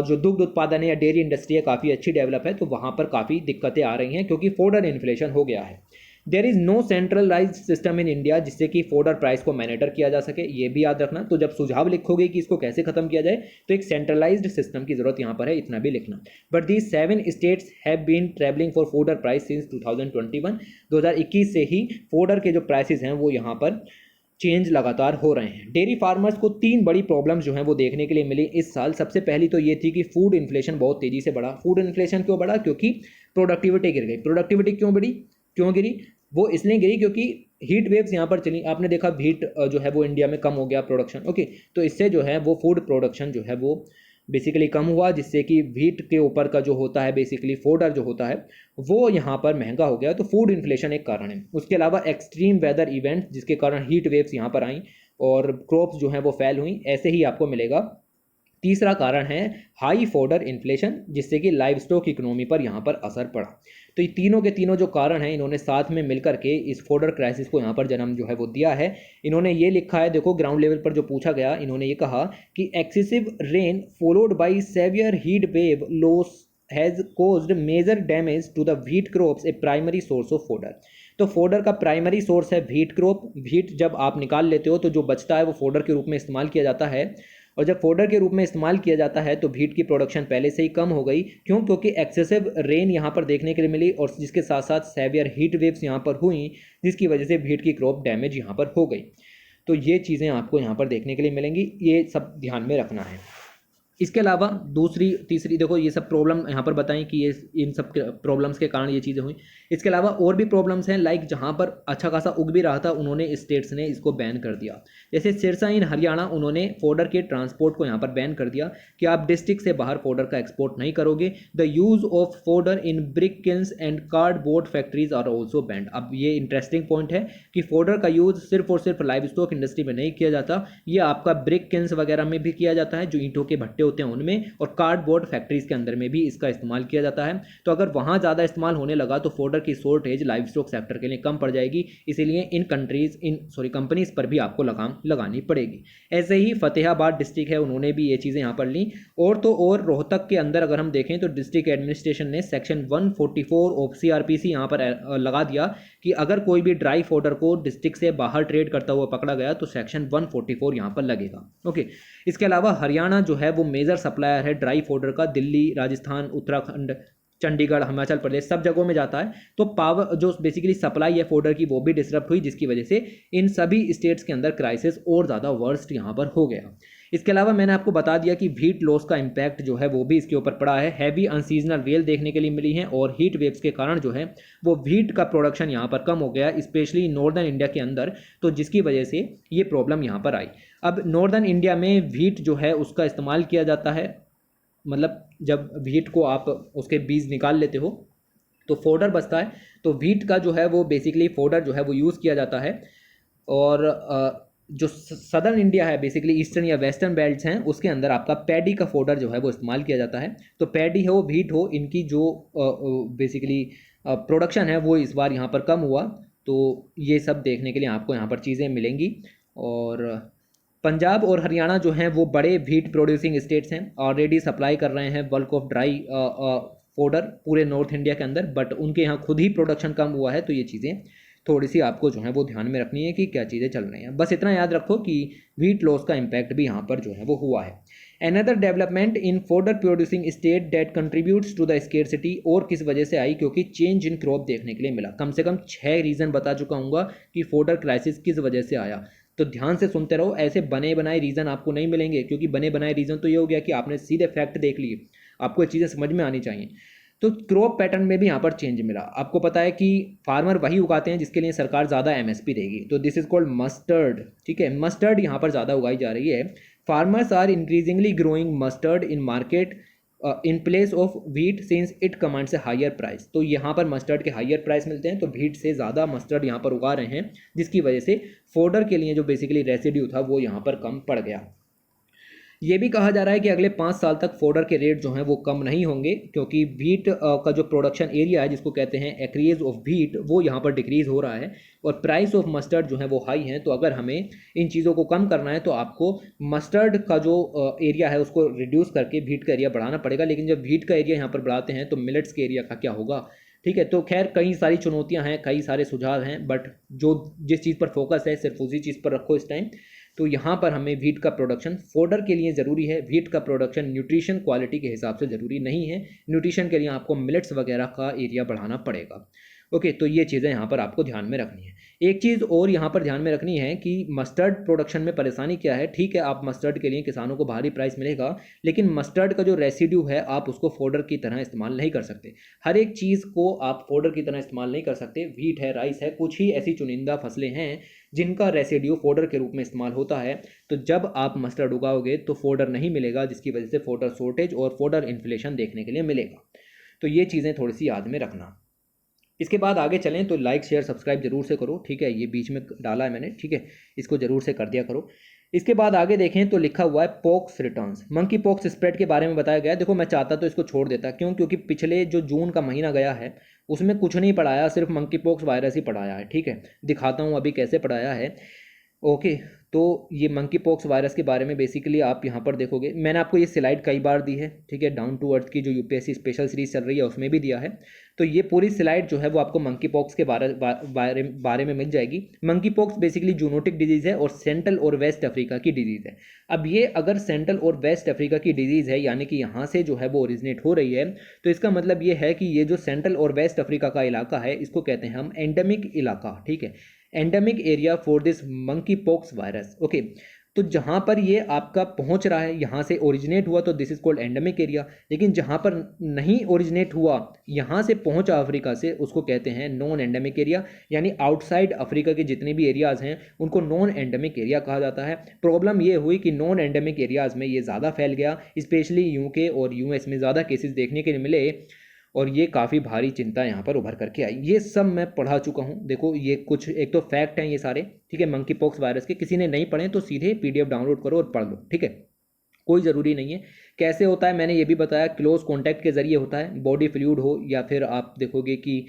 जो दुग्ध उत्पादन है या डेयरी इंडस्ट्री है काफ़ी अच्छी डेवलप है, तो वहाँ पर काफ़ी दिक्कतें आ रही हैं क्योंकि फोडर इन्फ्लेशन हो गया है। There is no centralized system in India जिससे कि फोडर प्राइस को मैनेटर किया जा सके, ये भी याद रखना। तो जब सुझाव लिखोगे कि इसको कैसे खत्म किया जाए तो एक सेंट्रलाइज्ड सिस्टम की जरूरत यहाँ पर है, इतना भी लिखना। But these 7 states have been travelling for fodder price since 2021। 2021 से ही फोडर के जो प्राइसेस हैं वो यहाँ पर चेंज लगातार हो रहे हैं। डेयरी फार्मर्स को 3 बड़ी प्रॉब्लम्स जो हैं वो देखने के लिए मिली इस साल। सबसे पहली तो ये थी कि फूड इन्फ्लेशन बहुत तेज़ी से बढ़ा। फूड इन्फ्लेशन क्यों बढ़ा, क्योंकि प्रोडक्टिविटी गिर गई। प्रोडक्टिविटी क्यों गिरी, वो इसलिए गिरी क्योंकि हीट वेव्स यहाँ पर चली। आपने देखा हीट जो है वो इंडिया में कम हो गया प्रोडक्शन। ओके, तो इससे जो है वो फूड प्रोडक्शन जो है वो बेसिकली कम हुआ, जिससे कि वीट के ऊपर का जो होता है बेसिकली फोडर जो होता है वो यहाँ पर महंगा हो गया। तो फूड इन्फ्लेशन एक कारण है। उसके अलावा एक्सट्रीम वेदर इवेंट जिसके कारण हीट वेव्स यहाँ पर आई और क्रॉप्स जो हैं वो फेल हुई, ऐसे ही आपको मिलेगा। तीसरा कारण है हाई फोडर इन्फ्लेशन जिससे कि लाइव स्टॉक इकोनॉमी पर यहाँ पर असर पड़ा। तो ये तीनों के तीनों जो कारण हैं इन्होंने साथ में मिलकर के इस फोडर क्राइसिस को यहाँ पर जन्म जो है वो दिया है। इन्होंने ये लिखा है, देखो ग्राउंड लेवल पर जो पूछा गया, इन्होंने ये कहा कि excessive rain followed by severe heat wave loss has caused major damage to the wheat crops a primary source of fodder. तो फोडर का प्राइमरी सोर्स है व्हीट क्रॉप। व्हीट जब आप निकाल लेते हो तो जो बचता है वो फोडर के रूप में इस्तेमाल किया जाता है, और जब फोडर के रूप में इस्तेमाल किया जाता है तो व्हीट की प्रोडक्शन पहले से ही कम हो गई। क्यों, क्योंकि एक्सेसिव रेन यहाँ पर देखने के लिए मिली और जिसके साथ साथ सेवियर हीट वेव्स यहाँ पर हुई, जिसकी वजह से व्हीट की क्रॉप डैमेज यहाँ पर हो गई। तो ये चीज़ें आपको यहाँ पर देखने के लिए मिलेंगी, ये सब ध्यान में रखना है। इसके अलावा दूसरी तीसरी देखो ये सब प्रॉब्लम यहाँ पर बताएं कि ये इन सब प्रॉब्लम्स के कारण ये चीज़ें हुई। इसके अलावा और भी प्रॉब्लम्स हैं, लाइक जहाँ पर अच्छा खासा उग भी रहा था उन्होंने स्टेट्स ने इसको बैन कर दिया। जैसे सिरसा इन हरियाणा, उन्होंने फोडर के ट्रांसपोर्ट को यहाँ पर बैन कर दिया कि आप डिस्ट्रिक्ट से बाहर फोडर का एक्सपोर्ट नहीं करोगे। The use of fodder in brick kilns and cardboard factories are also banned. अब ये इंटरेस्टिंग पॉइंट है कि फोडर का यूज़ सिर्फ और सिर्फ लाइव स्टॉक इंडस्ट्री में नहीं किया जाता, ये आपका ब्रिक किल्स वगैरह में भी किया जाता है, जो ईंटों के भट्टे होते हैं उनमें, और कार्डबोर्ड फैक्ट्रीज के अंदर में भी इसका इस्तेमाल किया जाता है। तो अगर वहाँ ज़्यादा इस्तेमाल होने लगा तो फोडर की शॉर्टेज लाइव स्टॉक सेक्टर के लिए कम पड़ जाएगी, इसीलिए इन कंपनीज पर भी आपको लगाम लगानी पड़ेगी। ऐसे ही फतेहाबाद डिस्ट्रिक्ट है, उन्होंने भी ये चीज़ें यहाँ पर ली। और तो और रोहतक के अंदर अगर हम देखें तो डिस्ट्रिक्ट एडमिनिस्ट्रेशन ने सेक्शन 144 ऑफ CRPC यहाँ पर लगा दिया कि अगर कोई भी ड्राई फोडर को डिस्ट्रिक्ट से बाहर ट्रेड करता हुआ पकड़ा गया तो सेक्शन 144 यहाँ पर लगेगा। ओके, इसके अलावा हरियाणा जो है वो मेजर सप्लायर है ड्राई फोडर का, दिल्ली, राजस्थान, उत्तराखंड, चंडीगढ़, हिमाचल प्रदेश सब जगहों में जाता है। तो पावर जो बेसिकली सप्लाई है फोडर की वो भी डिसरप्ट हुई, जिसकी वजह से इन सभी स्टेट्स के अंदर क्राइसिस और ज़्यादा वर्स्ट यहाँ पर हो गया। इसके अलावा मैंने आपको बता दिया कि हीट लॉस का इम्पैक्ट जो है वो भी इसके ऊपर पड़ा है। हैवी अनसीजनल रेल देखने के लिए मिली है और हीट वेव्स के कारण जो है वो हीट का प्रोडक्शन यहाँ पर कम हो गया, स्पेशली नॉर्दर्न इंडिया के अंदर, तो जिसकी वजह से ये प्रॉब्लम यहाँ पर आई। अब नॉर्दर्न इंडिया में हीट जो है उसका इस्तेमाल किया जाता है, मतलब जब वीट को आप उसके बीज निकाल लेते हो तो फोडर बचता है, तो वीट का जो है वो बेसिकली फोडर जो है वो यूज़ किया जाता है। और जो सदर्न इंडिया है, बेसिकली ईस्टर्न या वेस्टर्न बेल्ट्स हैं, उसके अंदर आपका पैडी का फोडर जो है वो इस्तेमाल किया जाता है। तो पैडी हो, वीट हो, इनकी जो बेसिकली प्रोडक्शन है वो इस बार यहाँ पर कम हुआ। तो ये सब देखने के लिए आपको यहाँ पर चीज़ें मिलेंगी। और पंजाब और हरियाणा जो हैं वो बड़े वीट प्रोड्यूसिंग स्टेट्स हैं, ऑलरेडी सप्लाई कर रहे हैं बल्क ऑफ ड्राई फोडर पूरे नॉर्थ इंडिया के अंदर, बट उनके यहाँ खुद ही प्रोडक्शन कम हुआ है। तो ये चीज़ें थोड़ी सी आपको जो है वो ध्यान में रखनी है कि क्या चीज़ें चल रही हैं। बस इतना याद रखो कि वीट लॉस का इम्पैक्ट भी यहाँ पर जो है वो हुआ है। Another development in fodder producing state that contributes to the scarcity, और किस वजह से आई, क्योंकि चेंज इन क्रॉप देखने के लिए मिला। कम से कम 6 रीज़न बता चुका हूँ कि फोडर क्राइसिस किस वजह से आया, तो ध्यान से सुनते रहो। ऐसे बने बनाए रीज़न आपको नहीं मिलेंगे, क्योंकि बने बनाए रीज़न तो ये हो गया कि आपने सीधे फैक्ट देख लिए, आपको ये चीज़ें समझ में आनी चाहिए। तो क्रॉप पैटर्न में भी यहाँ पर चेंज मिला। आपको पता है कि फार्मर वही उगाते हैं जिसके लिए सरकार ज़्यादा MSP देगी, तो दिस इज कॉल्ड मस्टर्ड। ठीक है, मस्टर्ड यहाँ पर ज़्यादा उगाई जा रही है। Farmers are increasingly growing mustard in market in place of wheat since it commands a higher price. तो यहाँ पर मस्टर्ड के हायर प्राइस मिलते हैं, तो वीट से ज़्यादा मस्टर्ड यहाँ पर उगा रहे हैं, जिसकी वजह से फोडर के लिए जो बेसिकली रेसिड्यू था वो यहाँ पर कम पड़ गया। ये भी कहा जा रहा है कि अगले 5 साल तक फोडर के रेट जो हैं वो कम नहीं होंगे, क्योंकि वीट का जो प्रोडक्शन एरिया है, जिसको कहते हैं एक्रीज ऑफ वीट, वो यहाँ पर डिक्रीज हो रहा है और प्राइस ऑफ मस्टर्ड जो है वो हाई है। तो अगर हमें इन चीज़ों को कम करना है तो आपको मस्टर्ड का जो एरिया है उसको रिड्यूस करके वीट का एरिया बढ़ाना पड़ेगा। लेकिन जब वीट का एरिया यहाँ पर बढ़ाते हैं तो मिलेट्स के एरिया का क्या होगा? ठीक है, तो खैर कई सारी चुनौतियाँ हैं, कई सारे सुझाव हैं, बट जो जिस चीज़ पर फोकस है सिर्फ उसी चीज़ पर रखो इस टाइम। तो यहाँ पर हमें वीट का प्रोडक्शन फोडर के लिए ज़रूरी है, वीट का प्रोडक्शन न्यूट्रिशन क्वालिटी के हिसाब से ज़रूरी नहीं है। न्यूट्रिशन के लिए आपको मिलेट्स वगैरह का एरिया बढ़ाना पड़ेगा। ओके, तो ये चीज़ें यहाँ पर आपको ध्यान में रखनी है। एक चीज़ और यहाँ पर ध्यान में रखनी है कि मस्टर्ड प्रोडक्शन में परेशानी क्या है। ठीक है, आप मस्टर्ड के लिए किसानों को भारी प्राइस मिलेगा, लेकिन मस्टर्ड का जो रेसिड्यू है आप उसको फोडर की तरह इस्तेमाल नहीं कर सकते। हर एक चीज़ को आप फोडर की तरह इस्तेमाल नहीं कर सकते। वीट है, राइस है, कुछ ही ऐसी चुनिंदा फसलें हैं जिनका रेसिड्यू फोडर के रूप में इस्तेमाल होता है। तो जब आप मस्टर्ड उगाओगे तो फोडर नहीं मिलेगा, जिसकी वजह से फोडर शॉर्टेज और फोडर इन्फ्लेशन देखने के लिए मिलेगा। तो ये चीज़ें थोड़ी सी याद में रखना। इसके बाद आगे चलें तो लाइक शेयर सब्सक्राइब जरूर से करो। ठीक है, ये बीच में डाला है मैंने, ठीक है, इसको जरूर से कर दिया करो। इसके बाद आगे देखें तो लिखा हुआ है pox returns, monkey pox spread के बारे में बताया गया है। देखो मैं चाहता तो इसको छोड़ देता, क्यों? क्योंकि पिछले जो जून का महीना गया है उसमें कुछ नहीं पढ़ाया, सिर्फ मंकी पॉक्स वायरस ही पढ़ाया है। ठीक है, दिखाता हूँ अभी कैसे पढ़ाया है। ओके, तो ये मंकी पॉक्स वायरस के बारे में बेसिकली आप यहाँ पर देखोगे, मैंने आपको ये स्लाइड कई बार दी है। ठीक है, डाउन टू अर्थ की जो UPSC स्पेशल सीरीज चल रही है उसमें भी दिया है। तो ये पूरी स्लाइड जो है वो आपको मंकी पॉक्स के बारे में मिल जाएगी। Monkey pox basically zoonotic disease है और सेंट्रल और वेस्ट अफ्रीका की डिजीज़ है। अब ये अगर सेंट्रल और वेस्ट अफ्रीका की डिजीज़ है, यानी कि यहाँ से जो है वो ओरिजिनेट हो रही है, तो इसका मतलब ये है कि ये जो सेंट्रल और वेस्ट अफ्रीका का इलाका है इसको कहते हैं हम एंडेमिक इलाका। ठीक है, endemic area for this monkey pox virus. Okay, तो जहाँ पर ये आपका पहुँच रहा है, यहाँ से ओरिजिनेट हुआ, तो this is called endemic area. लेकिन जहाँ पर नहीं ओरिजिनेट हुआ, यहाँ से पहुँचा अफ्रीका से, उसको कहते हैं नॉन एंडेमिक एरिया। यानी आउटसाइड अफ्रीका के जितने भी एरियाज़ हैं उनको नॉन एंडेमिक एरिया कहा जाता है। प्रॉब्लम ये हुई कि नॉन एंडेमिक एरियाज़ में ये ज़्यादा फैल गया, स्पेशली UK और US में ज़्यादा केसेस देखने के लिए मिले और ये काफ़ी भारी चिंता यहाँ पर उभर करके आई। ये सब मैं पढ़ा चुका हूँ। देखो ये कुछ एक तो फैक्ट हैं ये सारे, ठीक है, मंकी पॉक्स वायरस के। किसी ने नहीं पढ़े तो सीधे PDF डाउनलोड करो और पढ़ लो। ठीक है, कोई ज़रूरी नहीं है। कैसे होता है मैंने ये भी बताया, क्लोज कॉन्टैक्ट के ज़रिए होता है, बॉडी फ्लूइड हो या फिर आप देखोगे कि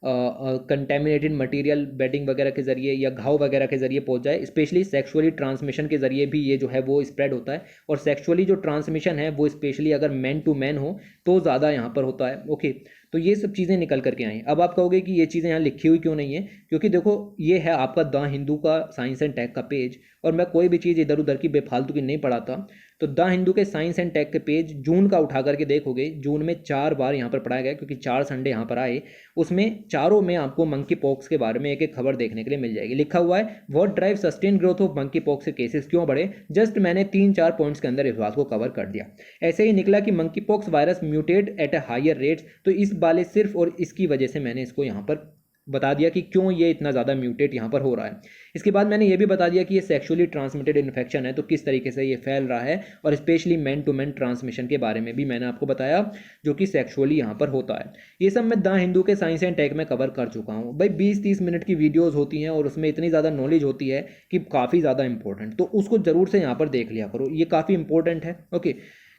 कंटेमिनेटेड मटेरियल बेडिंग वगैरह के ज़रिए या घाव वगैरह के ज़रिए पहुंच जाए। स्पेशली सेक्सुअली ट्रांसमिशन के ज़रिए भी ये जो है वो स्प्रेड होता है, और सेक्सुअली जो ट्रांसमिशन है वो स्पेशली अगर मैन टू मैन हो तो ज़्यादा यहाँ पर होता है। ओके, तो ये सब चीज़ें निकल करके आई। अब आप कहोगे कि ये चीज़ें यहाँ लिखी हुई क्यों नहीं है, क्योंकि देखो ये है आपका द हिंदू का साइंस एंड टेक का पेज, और मैं कोई भी चीज़ इधर उधर की बेफालतू की नहीं पढ़ाता। तो द हिंदू के साइंस एंड टेक के पेज जून का उठा करके देखोगे, जून में 4 बार यहाँ पर पढ़ाया गया, क्योंकि 4 संडे यहाँ पर आए, उसमें चारों में आपको मंकी पॉक्स के बारे में एक एक खबर देखने के लिए मिल जाएगी। लिखा हुआ है what drive sustain growth of monkey pox के केसेस क्यों बढ़े। जस्ट मैंने 3-4 पॉइंट्स के अंदर इस बात को कवर कर दिया। ऐसे ही निकला कि monkeypox virus mutate at a higher rates, तो इस वाले सिर्फ और इसकी वजह से मैंने इसको यहाँ पर बता दिया कि क्यों ये इतना ज़्यादा म्यूटेट यहाँ पर हो रहा है। इसके बाद मैंने ये भी बता दिया कि ये सेक्सुअली ट्रांसमिटेड इन्फेक्शन है, तो किस तरीके से ये फैल रहा है, और specially man to man transmission के बारे में भी मैंने आपको बताया, जो कि सेक्सुअली यहाँ पर होता है। ये सब मैं द हिंदू के साइंस एंड टेक में कवर कर चुका हूँ भाई। 20-30 मिनट की वीडियोज़ होती हैं और उसमें इतनी ज़्यादा नॉलेज होती है कि काफ़ी ज़्यादा इंपॉर्टेंट, तो उसको ज़रूर से यहाँ पर देख लिया करो, ये काफ़ी इंपॉर्टेंट है। ओके,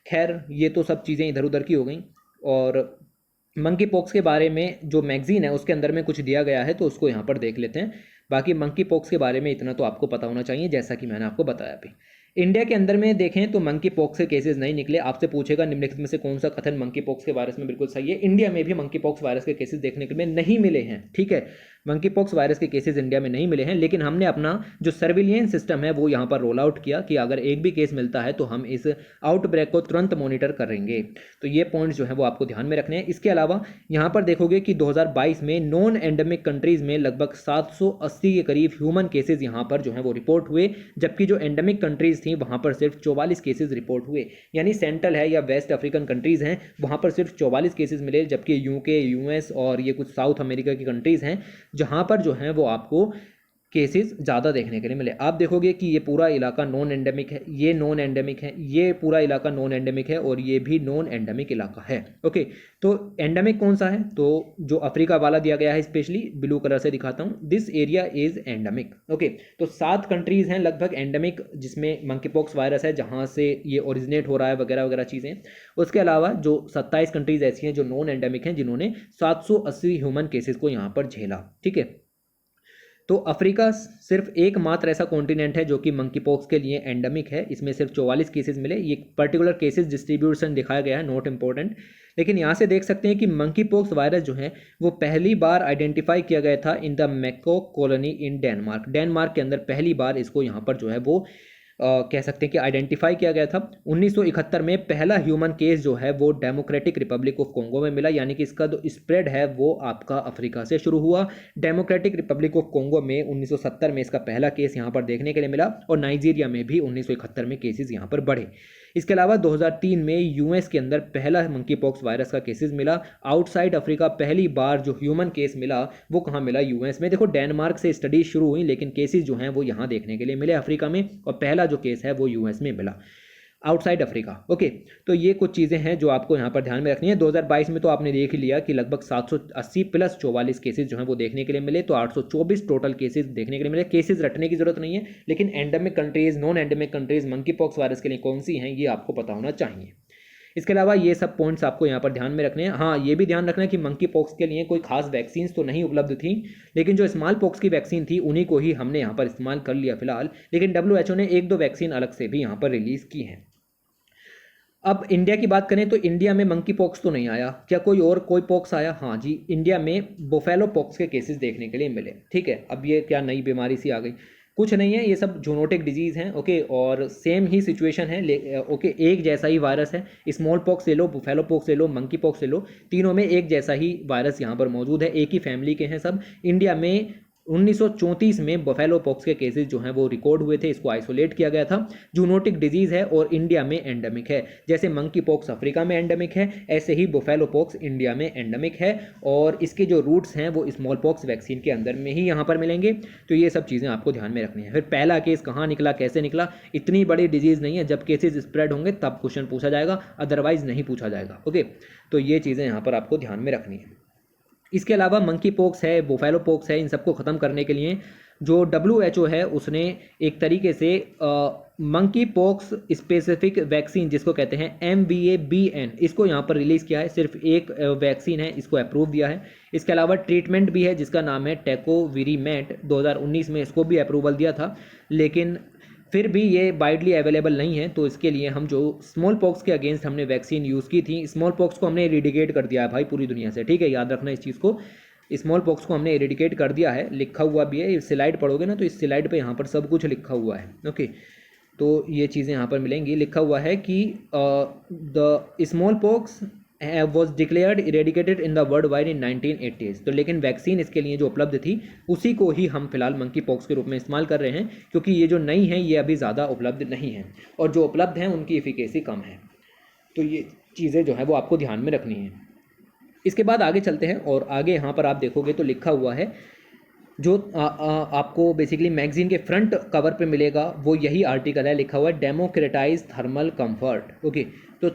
खैर ये तो सब चीज़ें इधर उधर की हो गई, और मंकी पॉक्स के बारे में जो मैगजीन है उसके अंदर में कुछ दिया गया है, तो उसको यहाँ पर देख लेते हैं। बाकी मंकी पॉक्स के बारे में इतना तो आपको पता होना चाहिए, जैसा कि मैंने आपको बताया अभी। इंडिया के अंदर में देखें तो मंकी पॉक्स के केसेस नहीं निकले। आपसे पूछेगा निम्नलिखित में से कौन सा कथन मंकी पॉक्स के वायरस में बिल्कुल सही है। इंडिया में भी मंकी पॉक्स वायरस के केसेस देखने के लिए नहीं मिले हैं, ठीक है, मंकी पॉक्स वायरस के केसेस इंडिया में नहीं मिले हैं, लेकिन हमने अपना जो सर्विलियंस सिस्टम है वो यहाँ पर रोल आउट किया कि अगर एक भी केस मिलता है तो हम इस आउटब्रेक को तुरंत मॉनिटर करेंगे। तो ये पॉइंट्स जो है वो आपको ध्यान में रखने हैं। इसके अलावा यहाँ पर देखोगे कि 2022 में नॉन एंडेमिक कंट्रीज में लगभग 780 के करीब ह्यूमन केसेस यहाँ पर जो है वो रिपोर्ट हुए, जबकि जो एंडेमिक कंट्रीज थी वहाँ पर सिर्फ 44 केसेस रिपोर्ट हुए। यानी सेंट्रल है या वेस्ट अफ्रीकन कंट्रीज हैं, वहाँ पर सिर्फ 44 केसेस मिले, जबकि यूके, यूएस और ये कुछ साउथ अमेरिका की कंट्रीज हैं जहाँ पर जो है वो आपको केसेस ज़्यादा देखने के लिए मिले। आप देखोगे कि ये पूरा इलाका नॉन एंडेमिक है, ये नॉन एंडेमिक है, ये पूरा इलाका नॉन एंडेमिक है, और ये भी नॉन एंडेमिक इलाका है। ओके, तो एंडेमिक कौन सा है, तो जो अफ्रीका वाला दिया गया है, स्पेशली ब्लू कलर से दिखाता हूँ, this area is endemic. Okay, तो 7 कंट्रीज हैं लगभग एंडेमिक जिसमें मंकी पॉक्स वायरस है, जहाँ से ये ओरिजिनेट हो रहा है वगैरह वगैरह चीज़ें। उसके अलावा जो 27 कंट्रीज ऐसी हैं जो नॉन एंडेमिक हैं, जिन्होंने 780 ह्यूमन केसेस को यहाँ पर झेला। ठीक है, तो अफ्रीका सिर्फ एकमात्र ऐसा कॉन्टिनेंट है जो कि मंकी पॉक्स के लिए एंडेमिक है, इसमें सिर्फ 44 केसेस मिले। ये पर्टिकुलर केसेस डिस्ट्रीब्यूशन दिखाया गया है, नॉट इंपॉर्टेंट, लेकिन यहाँ से देख सकते हैं कि मंकी पॉक्स वायरस जो है वो पहली बार आइडेंटिफाई किया गया था in the macaque colony in Denmark. Denmark के अंदर पहली बार इसको यहाँ पर जो है वो कह सकते हैं कि आइडेंटिफाई किया गया था। 1971 में पहला ह्यूमन केस जो है वो डेमोक्रेटिक रिपब्लिक ऑफ कॉन्गो में मिला, यानी कि इसका जो स्प्रेड है वो आपका अफ्रीका से शुरू हुआ। डेमोक्रेटिक रिपब्लिक ऑफ कॉन्गो में 1970 में इसका पहला केस यहाँ पर देखने के लिए मिला, और नाइजीरिया में भी 1971 में केसेस यहाँ पर बढ़े। इसके अलावा 2003 में यूएस के अंदर पहला मंकी पॉक्स वायरस का केसेस मिला। आउटसाइड अफ्रीका पहली बार जो ह्यूमन केस मिला वो कहाँ मिला, यूएस में। देखो डेनमार्क से स्टडी शुरू हुई, लेकिन केसेस जो हैं वो यहाँ देखने के लिए मिले अफ्रीका में, और पहला जो केस है वो यूएस में मिला आउटसाइड अफ्रीका। ओके, तो ये कुछ चीज़ें हैं जो आपको यहाँ पर ध्यान में रखनी है। 2022 में तो आपने देख ही लिया कि लगभग 780 प्लस 44 केसेस जो हैं वो देखने के लिए मिले, तो 824 टोटल केसेस देखने के लिए मिले। केसेस रटने की जरूरत नहीं है, लेकिन endemic countries, non endemic countries monkey pox virus के लिए कौन सी हैं ये आपको पता होना चाहिए। इसके अलावा ये सब पॉइंट्स आपको यहाँ पर ध्यान में रखने हैं। हाँ, ये भी ध्यान रखना है कि मंकी पॉक्स के लिए कोई खास वैक्सीन तो नहीं उपलब्ध थी, लेकिन जो स्मॉल पॉक्स की वैक्सीन थी उन्हीं को ही हमने यहाँ पर इस्तेमाल कर लिया फिलहाल। लेकिन WHO ने 1-2 वैक्सीन अलग से भी यहाँ पर रिलीज़ की हैं। अब इंडिया की बात करें तो इंडिया में मंकी पॉक्स तो नहीं आया। क्या कोई पॉक्स आया? हाँ जी, इंडिया में बुफेलो पॉक्स के केसेस देखने के लिए मिले। ठीक है, अब ये क्या नई बीमारी सी आ गई? कुछ नहीं है, ये सब जूनोटिक डिजीज़ हैं। ओके, और सेम ही सिचुएशन है। ओके, एक जैसा ही वायरस है। स्मॉल पॉक्स ले लो, बुफेलो पॉक्स ले लो, मंकी पॉक्स ले लो, तीनों में एक जैसा ही वायरस यहाँ पर मौजूद है, एक ही फैमिली के हैं सब। इंडिया में 1934 में बफेलो पॉक्स के केसेस जो हैं वो रिकॉर्ड हुए थे, इसको आइसोलेट किया गया था। जूनोटिक डिजीज़ है और इंडिया में एंडेमिक है। जैसे मंकी पॉक्स अफ्रीका में एंडेमिक है, ऐसे ही बफेलो पॉक्स इंडिया में एंडेमिक है, और इसके जो रूट्स हैं वो स्मॉल पॉक्स वैक्सीन के अंदर में ही यहाँ पर मिलेंगे। तो ये सब चीज़ें आपको ध्यान में रखनी है। फिर पहला केस कहाँ निकला, कैसे निकला, इतनी बड़ी डिजीज़ नहीं है। जब केसेस स्प्रेड होंगे तब क्वेश्चन पूछा जाएगा, अदरवाइज नहीं पूछा जाएगा। ओके, तो ये चीज़ें यहाँ पर आपको ध्यान में रखनी है। इसके अलावा मंकी पॉक्स है, बुफेलो पॉक्स है, इन सबको ख़त्म करने के लिए जो WHO है उसने एक तरीके से मंकी पॉक्स स्पेसिफिक वैक्सीन जिसको कहते हैं MVABN, इसको यहाँ पर रिलीज़ किया है। सिर्फ एक वैक्सीन है, इसको अप्रूव दिया है। इसके अलावा ट्रीटमेंट भी है जिसका नाम है टेकोविरीमेट, 2019 में इसको भी अप्रूवल दिया था, लेकिन फिर भी ये वाइडली अवेलेबल नहीं है। तो इसके लिए हम जो स्मॉल पॉक्स के अगेंस्ट हमने वैक्सीन यूज़ की थी, स्मॉल पॉक्स को हमने इरेडिकेट कर दिया है भाई पूरी दुनिया से, ठीक है, याद रखना इस चीज़ को। स्मॉल पॉक्स को हमने इरेडिकेट कर दिया है, लिखा हुआ भी है, स्लाइड पढ़ोगे ना तो इस स्लाइड पे यहाँ पर सब कुछ लिखा हुआ है। ओके, तो ये चीज़ें यहाँ पर मिलेंगी। लिखा हुआ है कि the small pox was declared eradicated in the world wide in 1980s। तो लेकिन वैक्सीन इसके लिए जो उपलब्ध थी उसी को ही हम फिलहाल मंकी पॉक्स के रूप में इस्तेमाल कर रहे हैं, क्योंकि ये जो नई है ये अभी ज़्यादा उपलब्ध नहीं है, और जो उपलब्ध हैं उनकी एफिकेसी कम है। तो ये चीज़ें जो है वो आपको ध्यान में रखनी है। इसके बाद आगे चलते हैं, और आगे यहाँ पर आप देखोगे तो लिखा हुआ है जो आपको बेसिकली मैगजीन के फ्रंट कवर पे मिलेगा वो यही आर्टिकल है। लिखा हुआ है डेमोक्रेटाइज थर्मल कंफर्ट। ओके, तो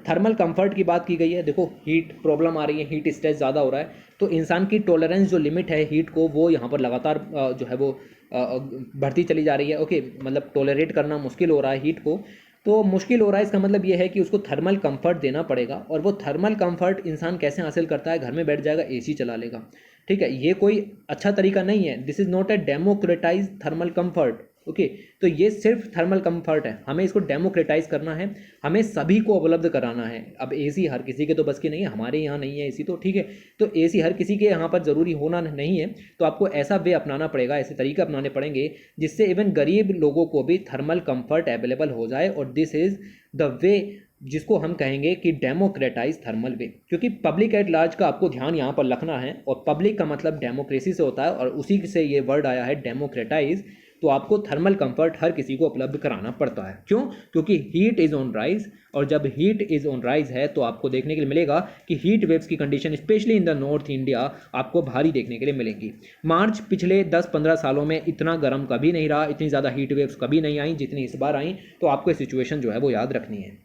थर्मल कंफर्ट की बात की गई है। देखो, हीट प्रॉब्लम आ रही है, हीट स्ट्रेस ज़्यादा हो रहा है, तो इंसान की टॉलरेंस जो लिमिट है हीट को, वो यहाँ पर लगातार जो है वो बढ़ती चली जा रही है। ओके, मतलब टॉलरेट करना मुश्किल हो रहा है हीट को, तो मुश्किल हो रहा है, इसका मतलब ये है कि उसको थर्मल कंफर्ट देना पड़ेगा। और वो थर्मल कंफर्ट इंसान कैसे हासिल करता है? घर में बैठ जाएगा, AC चला लेगा, ठीक है। ये कोई अच्छा तरीका नहीं है। This is not a democratise thermal comfort. Okay, तो ये सिर्फ थर्मल कंफर्ट है, हमें इसको डेमोक्रेटाइज करना है, हमें सभी को उपलब्ध कराना है। अब AC हर किसी के तो बस की नहीं है, हमारे यहाँ नहीं है AC, तो ठीक है, तो AC हर किसी के यहाँ पर ज़रूरी होना नहीं है। तो आपको ऐसा वे अपनाना पड़ेगा, ऐसे तरीके अपनाने पड़ेंगे जिससे इवन गरीब लोगों को भी थर्मल कंफर्ट अवेलेबल हो जाए। और दिस इज़ द वे जिसको हम कहेंगे कि डेमोक्रेटाइज थर्मल वे, क्योंकि पब्लिक एट लार्ज का आपको ध्यान यहाँ पर रखना है, और पब्लिक का मतलब डेमोक्रेसी से होता है, और उसी से ये वर्ड आया है डेमोक्रेटाइज। तो आपको थर्मल कंफर्ट हर किसी को उपलब्ध कराना पड़ता है। क्यों? क्योंकि हीट इज़ ऑन राइज, और जब हीट इज़ ऑन राइज है तो आपको देखने के लिए मिलेगा कि हीट वेव्स की condition specially in the north India आपको भारी देखने के लिए मिलेंगी। मार्च पिछले 10-15 सालों में इतना गर्म कभी नहीं रहा, इतनी ज़्यादा हीट वेव्स कभी नहीं आई जितनी इस बार आई। तो आपको सिचुएशन जो है वो याद रखनी है।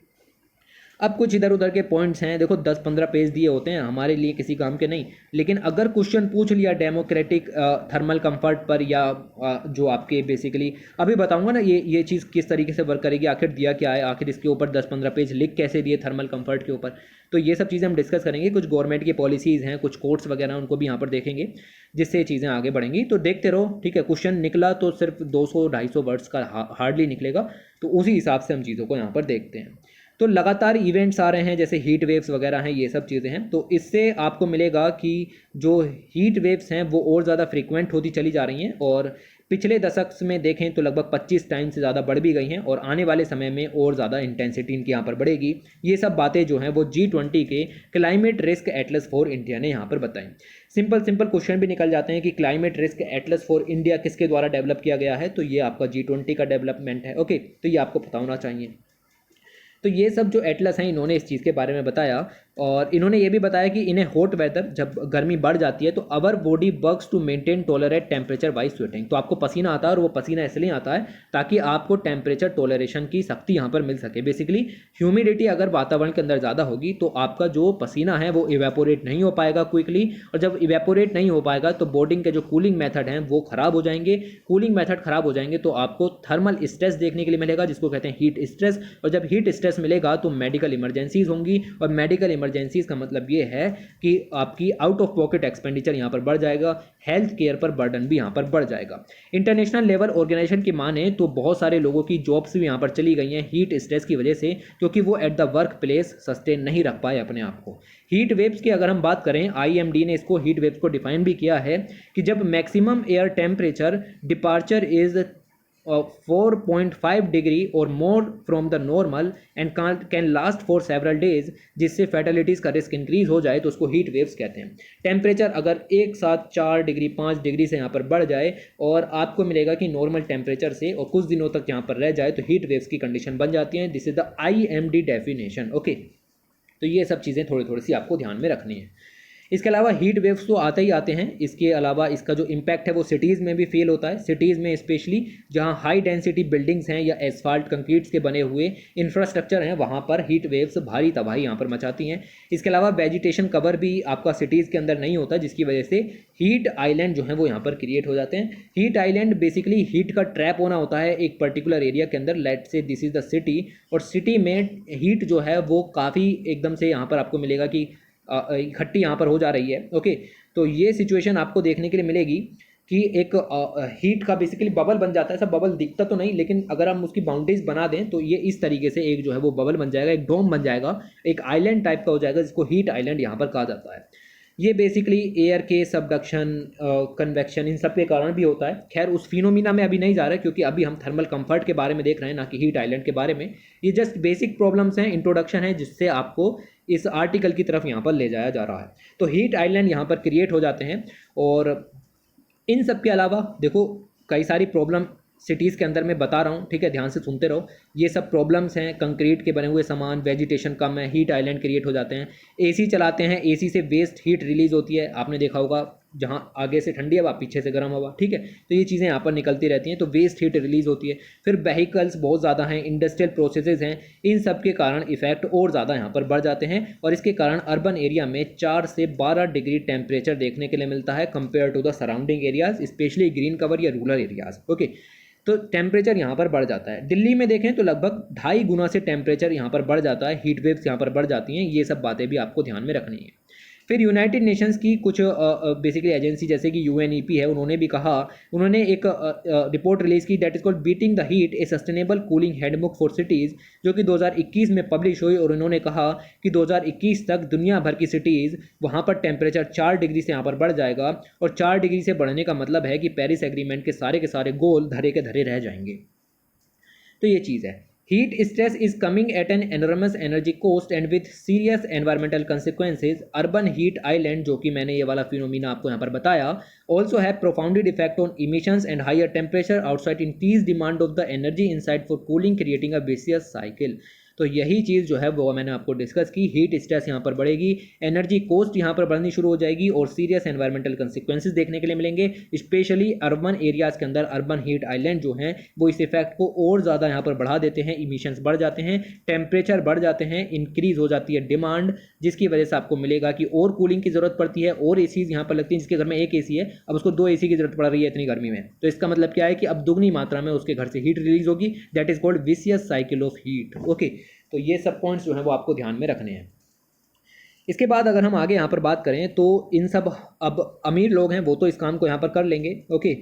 अब कुछ इधर उधर के पॉइंट्स हैं, देखो 10-15 पेज दिए होते हैं, हमारे लिए किसी काम के नहीं, लेकिन अगर क्वेश्चन पूछ लिया डेमोक्रेटिक थर्मल कंफर्ट पर, या जो आपके बेसिकली अभी बताऊंगा ना ये चीज़ किस तरीके से वर्क करेगी, आखिर दिया क्या है, आखिर इसके ऊपर 10-15 पेज लिख कैसे दिए थर्मल कंफर्ट के ऊपर, तो ये सब चीज़ें हम डिस्कस करेंगे। कुछ गवर्नमेंट की पॉलिसीज़ हैं, कुछ कोर्ट्स वगैरह, उनको भी यहाँ पर देखेंगे, जिससे चीज़ें आगे बढ़ेंगी। तो देखते रहो, ठीक है। क्वेश्चन निकला तो सिर्फ 200-250 वर्ड्स का हार्डली निकलेगा, तो उसी हिसाब से हम चीज़ों को यहाँ पर देखते हैं। तो लगातार इवेंट्स आ रहे हैं, जैसे हीट वेव्स वगैरह हैं, ये सब चीज़ें हैं, तो इससे आपको मिलेगा कि जो हीट वेव्स हैं वो और ज़्यादा फ्रीक्वेंट होती चली जा रही हैं, और पिछले दशक में देखें तो लगभग 25 टाइम से ज़्यादा बढ़ भी गई हैं, और आने वाले समय में और ज़्यादा इंटेंसिटी इनकी यहाँ पर बढ़ेगी। ये सब बातें जो हैं वो G20 के climate risk Atlas for India ने यहाँ पर बताई। सिंपल क्वेश्चन भी निकल जाते हैं कि climate risk Atlas for India किसके द्वारा डेवलप किया गया है, तो ये आपका G20 का डेवलपमेंट है। ओके, तो ये आपको पता होना चाहिए। तो ये सब जो एटलस हैं इन्होंने इस चीज़ के बारे में बताया, और इन्होंने ये भी बताया कि इन्हें हॉट वेदर, जब गर्मी बढ़ जाती है तो our body works to maintain tolerate temperature wise sweating. तो आपको पसीना आता है, और वो पसीना इसलिए आता है ताकि आपको टेम्परेचर टॉलरेशन की शक्ति यहाँ पर मिल सके। बेसिकली ह्यूमिडिटी अगर वातावरण के अंदर ज़्यादा होगी तो आपका जो पसीना है वो इवेपोरेट नहीं हो पाएगा क्विकली, और जब इवेपोरेट नहीं हो पाएगा तो बॉडी के जो कूलिंग मेथड हैं वो ख़राब हो जाएंगे। कूलिंग मेथड ख़राब हो जाएंगे तो आपको थर्मल स्ट्रेस देखने के लिए मिलेगा, जिसको कहते हैं हीट स्ट्रेस, और जब हीट स्ट्रेस मिलेगा तो मेडिकल इमरजेंसीज होंगी, और मेडिकल इमरजेंसीज का मतलब ये है कि आपकी आउट ऑफ पॉकेट एक्सपेंडिचर यहाँ पर बढ़ जाएगा, हेल्थ केयर पर बर्डन भी यहाँ पर बढ़ जाएगा। इंटरनेशनल लेबर ऑर्गेनाइजेशन की माने तो बहुत सारे लोगों की जॉब्स भी यहाँ पर चली गई हैं हीट स्ट्रेस की वजह से, क्योंकि वो at the work place sustain नहीं रख पाए अपने आप को। हीट वेव्स की अगर हम बात करें, IMD ने इसको हीट वेव्स को डिफाइन भी किया है कि जब maximum air temperature departure is 4.5 degree और more from the normal and can last for several days, जिससे फैटलिटीज़ का रिस्क इंक्रीज हो जाए, तो उसको हीट वेव्स कहते हैं। टेम्परेचर अगर एक साथ 4 डिग्री 5 डिग्री से यहाँ पर बढ़ जाए, और आपको मिलेगा कि नॉर्मल टेम्परेचर से और कुछ दिनों तक यहाँ पर रह जाए, तो हीट वेव्स की कंडीशन बन जाती है। This is the IMD definition. Okay, तो ये सब चीज़ें थोड़ी सी आपको ध्यान में रखनी है। इसके अलावा हीट वेव्स तो आते ही आते हैं, इसके अलावा इसका जो इम्पैक्ट है वो सिटीज़ में भी फील होता है। सिटीज़ में स्पेशली जहाँ हाई डेंसिटी बिल्डिंग्स हैं या एसफाल्ट कंक्रीट्स के बने हुए इंफ्रास्ट्रक्चर हैं, वहाँ पर हीट वेव्स भारी तबाही यहाँ पर मचाती हैं। इसके अलावा वेजिटेशन कवर भी आपका सिटीज़ के अंदर नहीं होता, जिसकी वजह से हीट आइलैंड जो है वो यहाँ पर क्रिएट हो जाते हैं। हीट आइलैंड बेसिकली हीट का ट्रैप होना होता है एक पर्टिकुलर एरिया के अंदर। लेट से दिस इज़ द सिटी, और सिटी में हीट जो है वो काफ़ी एकदम से यहाँ पर आपको मिलेगा कि इकट्ठी यहाँ पर हो जा रही है। ओके, तो ये सिचुएशन आपको देखने के लिए मिलेगी कि एक हीट का बेसिकली बबल बन जाता है। सब बबल दिखता तो नहीं, लेकिन अगर हम उसकी बाउंड्रीज बना दें तो ये इस तरीके से एक जो है वो बबल बन जाएगा, एक डोम बन जाएगा, एक आइलैंड टाइप का हो जाएगा, जिसको हीट आइलैंड यहाँ पर कहा जाता है। ये बेसिकली एयर के सबडक्शन, कन्वेक्शन, इन सब के कारण भी होता है। खैर उस फिनोमिना में अभी नहीं जा रहे, क्योंकि अभी हम थर्मल कंफर्ट के बारे में देख रहे हैं, ना कि हीट आइलैंड के बारे में। ये जस्ट बेसिक प्रॉब्लम्स हैं, इंट्रोडक्शन है, जिससे आपको इस आर्टिकल की तरफ यहाँ पर ले जाया जा रहा है। तो हीट आइलैंड यहाँ पर क्रिएट हो जाते हैं। और इन सब के अलावा देखो कई सारी प्रॉब्लम सिटीज़ के अंदर मैं बता रहा हूँ, ठीक है, ध्यान से सुनते रहो। ये सब प्रॉब्लम्स हैं, कंक्रीट के बने हुए सामान, वेजिटेशन कम है, हीट आइलैंड क्रिएट हो जाते हैं। एसी चलाते हैं, एसी से वेस्ट हीट रिलीज होती है, आपने देखा होगा, जहाँ आगे से ठंडी हवा, पीछे से गर्म हवा, ठीक है, तो ये चीज़ें यहाँ पर निकलती रहती हैं, तो वेस्ट हीट रिलीज होती है। फिर व्हीकल्स बहुत ज़्यादा हैं, इंडस्ट्रियल प्रोसेसेस हैं, इन सब के कारण इफेक्ट और ज़्यादा यहाँ पर बढ़ जाते हैं। और इसके कारण अर्बन एरिया में 4 से 12 डिग्री टेम्परेचर देखने के लिए मिलता है compare to the surrounding areas, specially green cover या रूरल एरियाज। ओके, तो टेम्परेचर यहाँ पर बढ़ जाता है। दिल्ली में देखें तो लगभग 2.5 गुना से टेम्परेचर यहाँ पर बढ़ जाता है, हीट वेव्स यहाँ पर बढ़ जाती हैं। ये सब बातें भी आपको ध्यान में रखनी है। फिर यूनाइटेड नेशंस की कुछ बेसिकली एजेंसी जैसे कि यूएनईपी है, उन्होंने भी कहा, उन्होंने एक रिपोर्ट रिलीज की, that is called beating the heat A sustainable cooling handbook for cities, जो कि 2021 में पब्लिश हुई। और उन्होंने कहा कि 2021 तक दुनिया भर की सिटीज़ वहाँ पर टेम्परेचर 4 डिग्री से यहाँ पर बढ़ जाएगा। और 4 डिग्री से बढ़ने का मतलब है कि पेरिस एग्रीमेंट के सारे गोल धरे के धरे रह जाएंगे। तो ये चीज़ है। Heat stress is coming at an enormous energy cost and with serious environmental consequences. Urban heat island, जो कि मैंने ये वाला फिनोमिना आपको यहाँ पर बताया, also have profound effect on emissions and higher temperature outside increased demand of the energy inside for cooling, creating a vicious cycle. तो यही चीज़ जो है वो मैंने आपको डिस्कस की। हीट स्ट्रेस यहाँ पर बढ़ेगी, एनर्जी कॉस्ट यहाँ पर बढ़नी शुरू हो जाएगी और सीरियस एनवायरमेंटल कंसिक्वेंसेस देखने के लिए मिलेंगे, स्पेशली अर्बन एरियाज़ के अंदर। अर्बन हीट आइलैंड जो हैं वो इस इफेक्ट को और ज़्यादा यहाँ पर बढ़ा देते हैं, इमिशंस बढ़ जाते हैं, टेम्परेचर बढ़ जाते हैं, इंक्रीज़ हो जाती है डिमांड, जिसकी वजह से आपको मिलेगा कि और कूलिंग की ज़रूरत पड़ती है, और एसीज़ यहाँ पर लगती हैं। जिसके घर में एक एसी है, अब उसको 2 एसी की ज़रूरत पड़ रही है इतनी गर्मी में। तो इसका मतलब क्या है कि अब दुगनी मात्रा में उसके घर से हीट रिलीज होगी। That is called vicious cycle of heat. Okay, तो ये सब पॉइंट्स जो हैं वो आपको ध्यान में रखने हैं। इसके बाद अगर हम आगे यहाँ पर बात करें तो इन सब, अब अमीर लोग हैं वो तो इस काम को यहाँ पर कर लेंगे, ओके,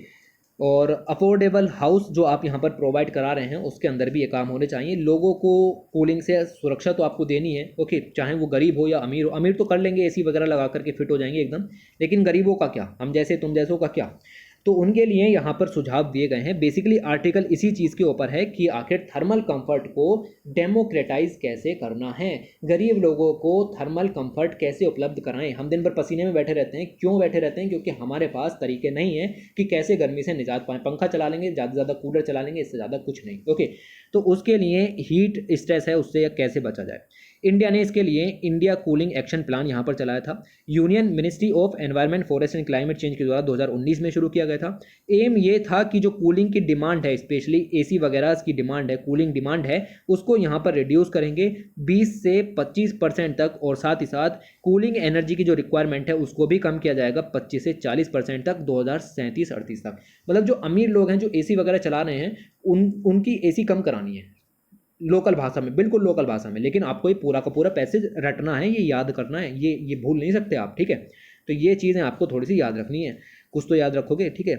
और अफोर्डेबल हाउस जो आप यहाँ पर प्रोवाइड करा रहे हैं उसके अंदर भी ये काम होने चाहिए। लोगों को कूलिंग से सुरक्षा तो आपको देनी है, ओके, चाहे वो गरीब हो या अमीर हो। अमीर तो कर लेंगे, एसी वगैरह लगा करके फिट हो जाएंगे एकदम, लेकिन गरीबों का क्या, हम जैसे तुम जैसों का क्या? तो उनके लिए यहाँ पर सुझाव दिए गए हैं। बेसिकली आर्टिकल इसी चीज़ के ऊपर है कि आखिर थर्मल कंफर्ट को डेमोक्रेटाइज कैसे करना है, गरीब लोगों को थर्मल कंफर्ट कैसे उपलब्ध कराएं। हम दिन भर पसीने में बैठे रहते हैं, क्यों बैठे रहते हैं? क्योंकि हमारे पास तरीके नहीं है कि कैसे गर्मी से निजात पाएं। पंखा चला लेंगे, ज़्यादा से ज़्यादा कूलर चला लेंगे, इससे ज़्यादा कुछ नहीं। ओके, तो उसके लिए हीट स्ट्रेस है, उससे कैसे बचा जाए। इंडिया ने इसके लिए इंडिया कूलिंग एक्शन प्लान यहाँ पर चलाया था। Union ministry of environment, forest and climate change के द्वारा 2019 में शुरू किया गया था। एम ये था कि जो कूलिंग की डिमांड है, स्पेशली एसी वगैरह की डिमांड है, कूलिंग डिमांड है, उसको यहाँ पर रिड्यूस करेंगे 20 से 25% तक, और साथ ही साथ कूलिंग एनर्जी की जो रिक्वायरमेंट है उसको भी कम किया जाएगा 25 से 40% तक 2037-38 तक। मतलब जो अमीर लोग हैं जो एसी वगैरह चला रहे हैं उनकी एसी कम करानी है, लोकल भाषा में, बिल्कुल लोकल भाषा में। लेकिन आपको ये पूरा का पूरा पैसेज रटना है, ये याद करना है, ये भूल नहीं सकते आप, ठीक है। तो ये चीज़ें आपको थोड़ी सी याद रखनी है, कुछ तो याद रखोगे, ठीक है।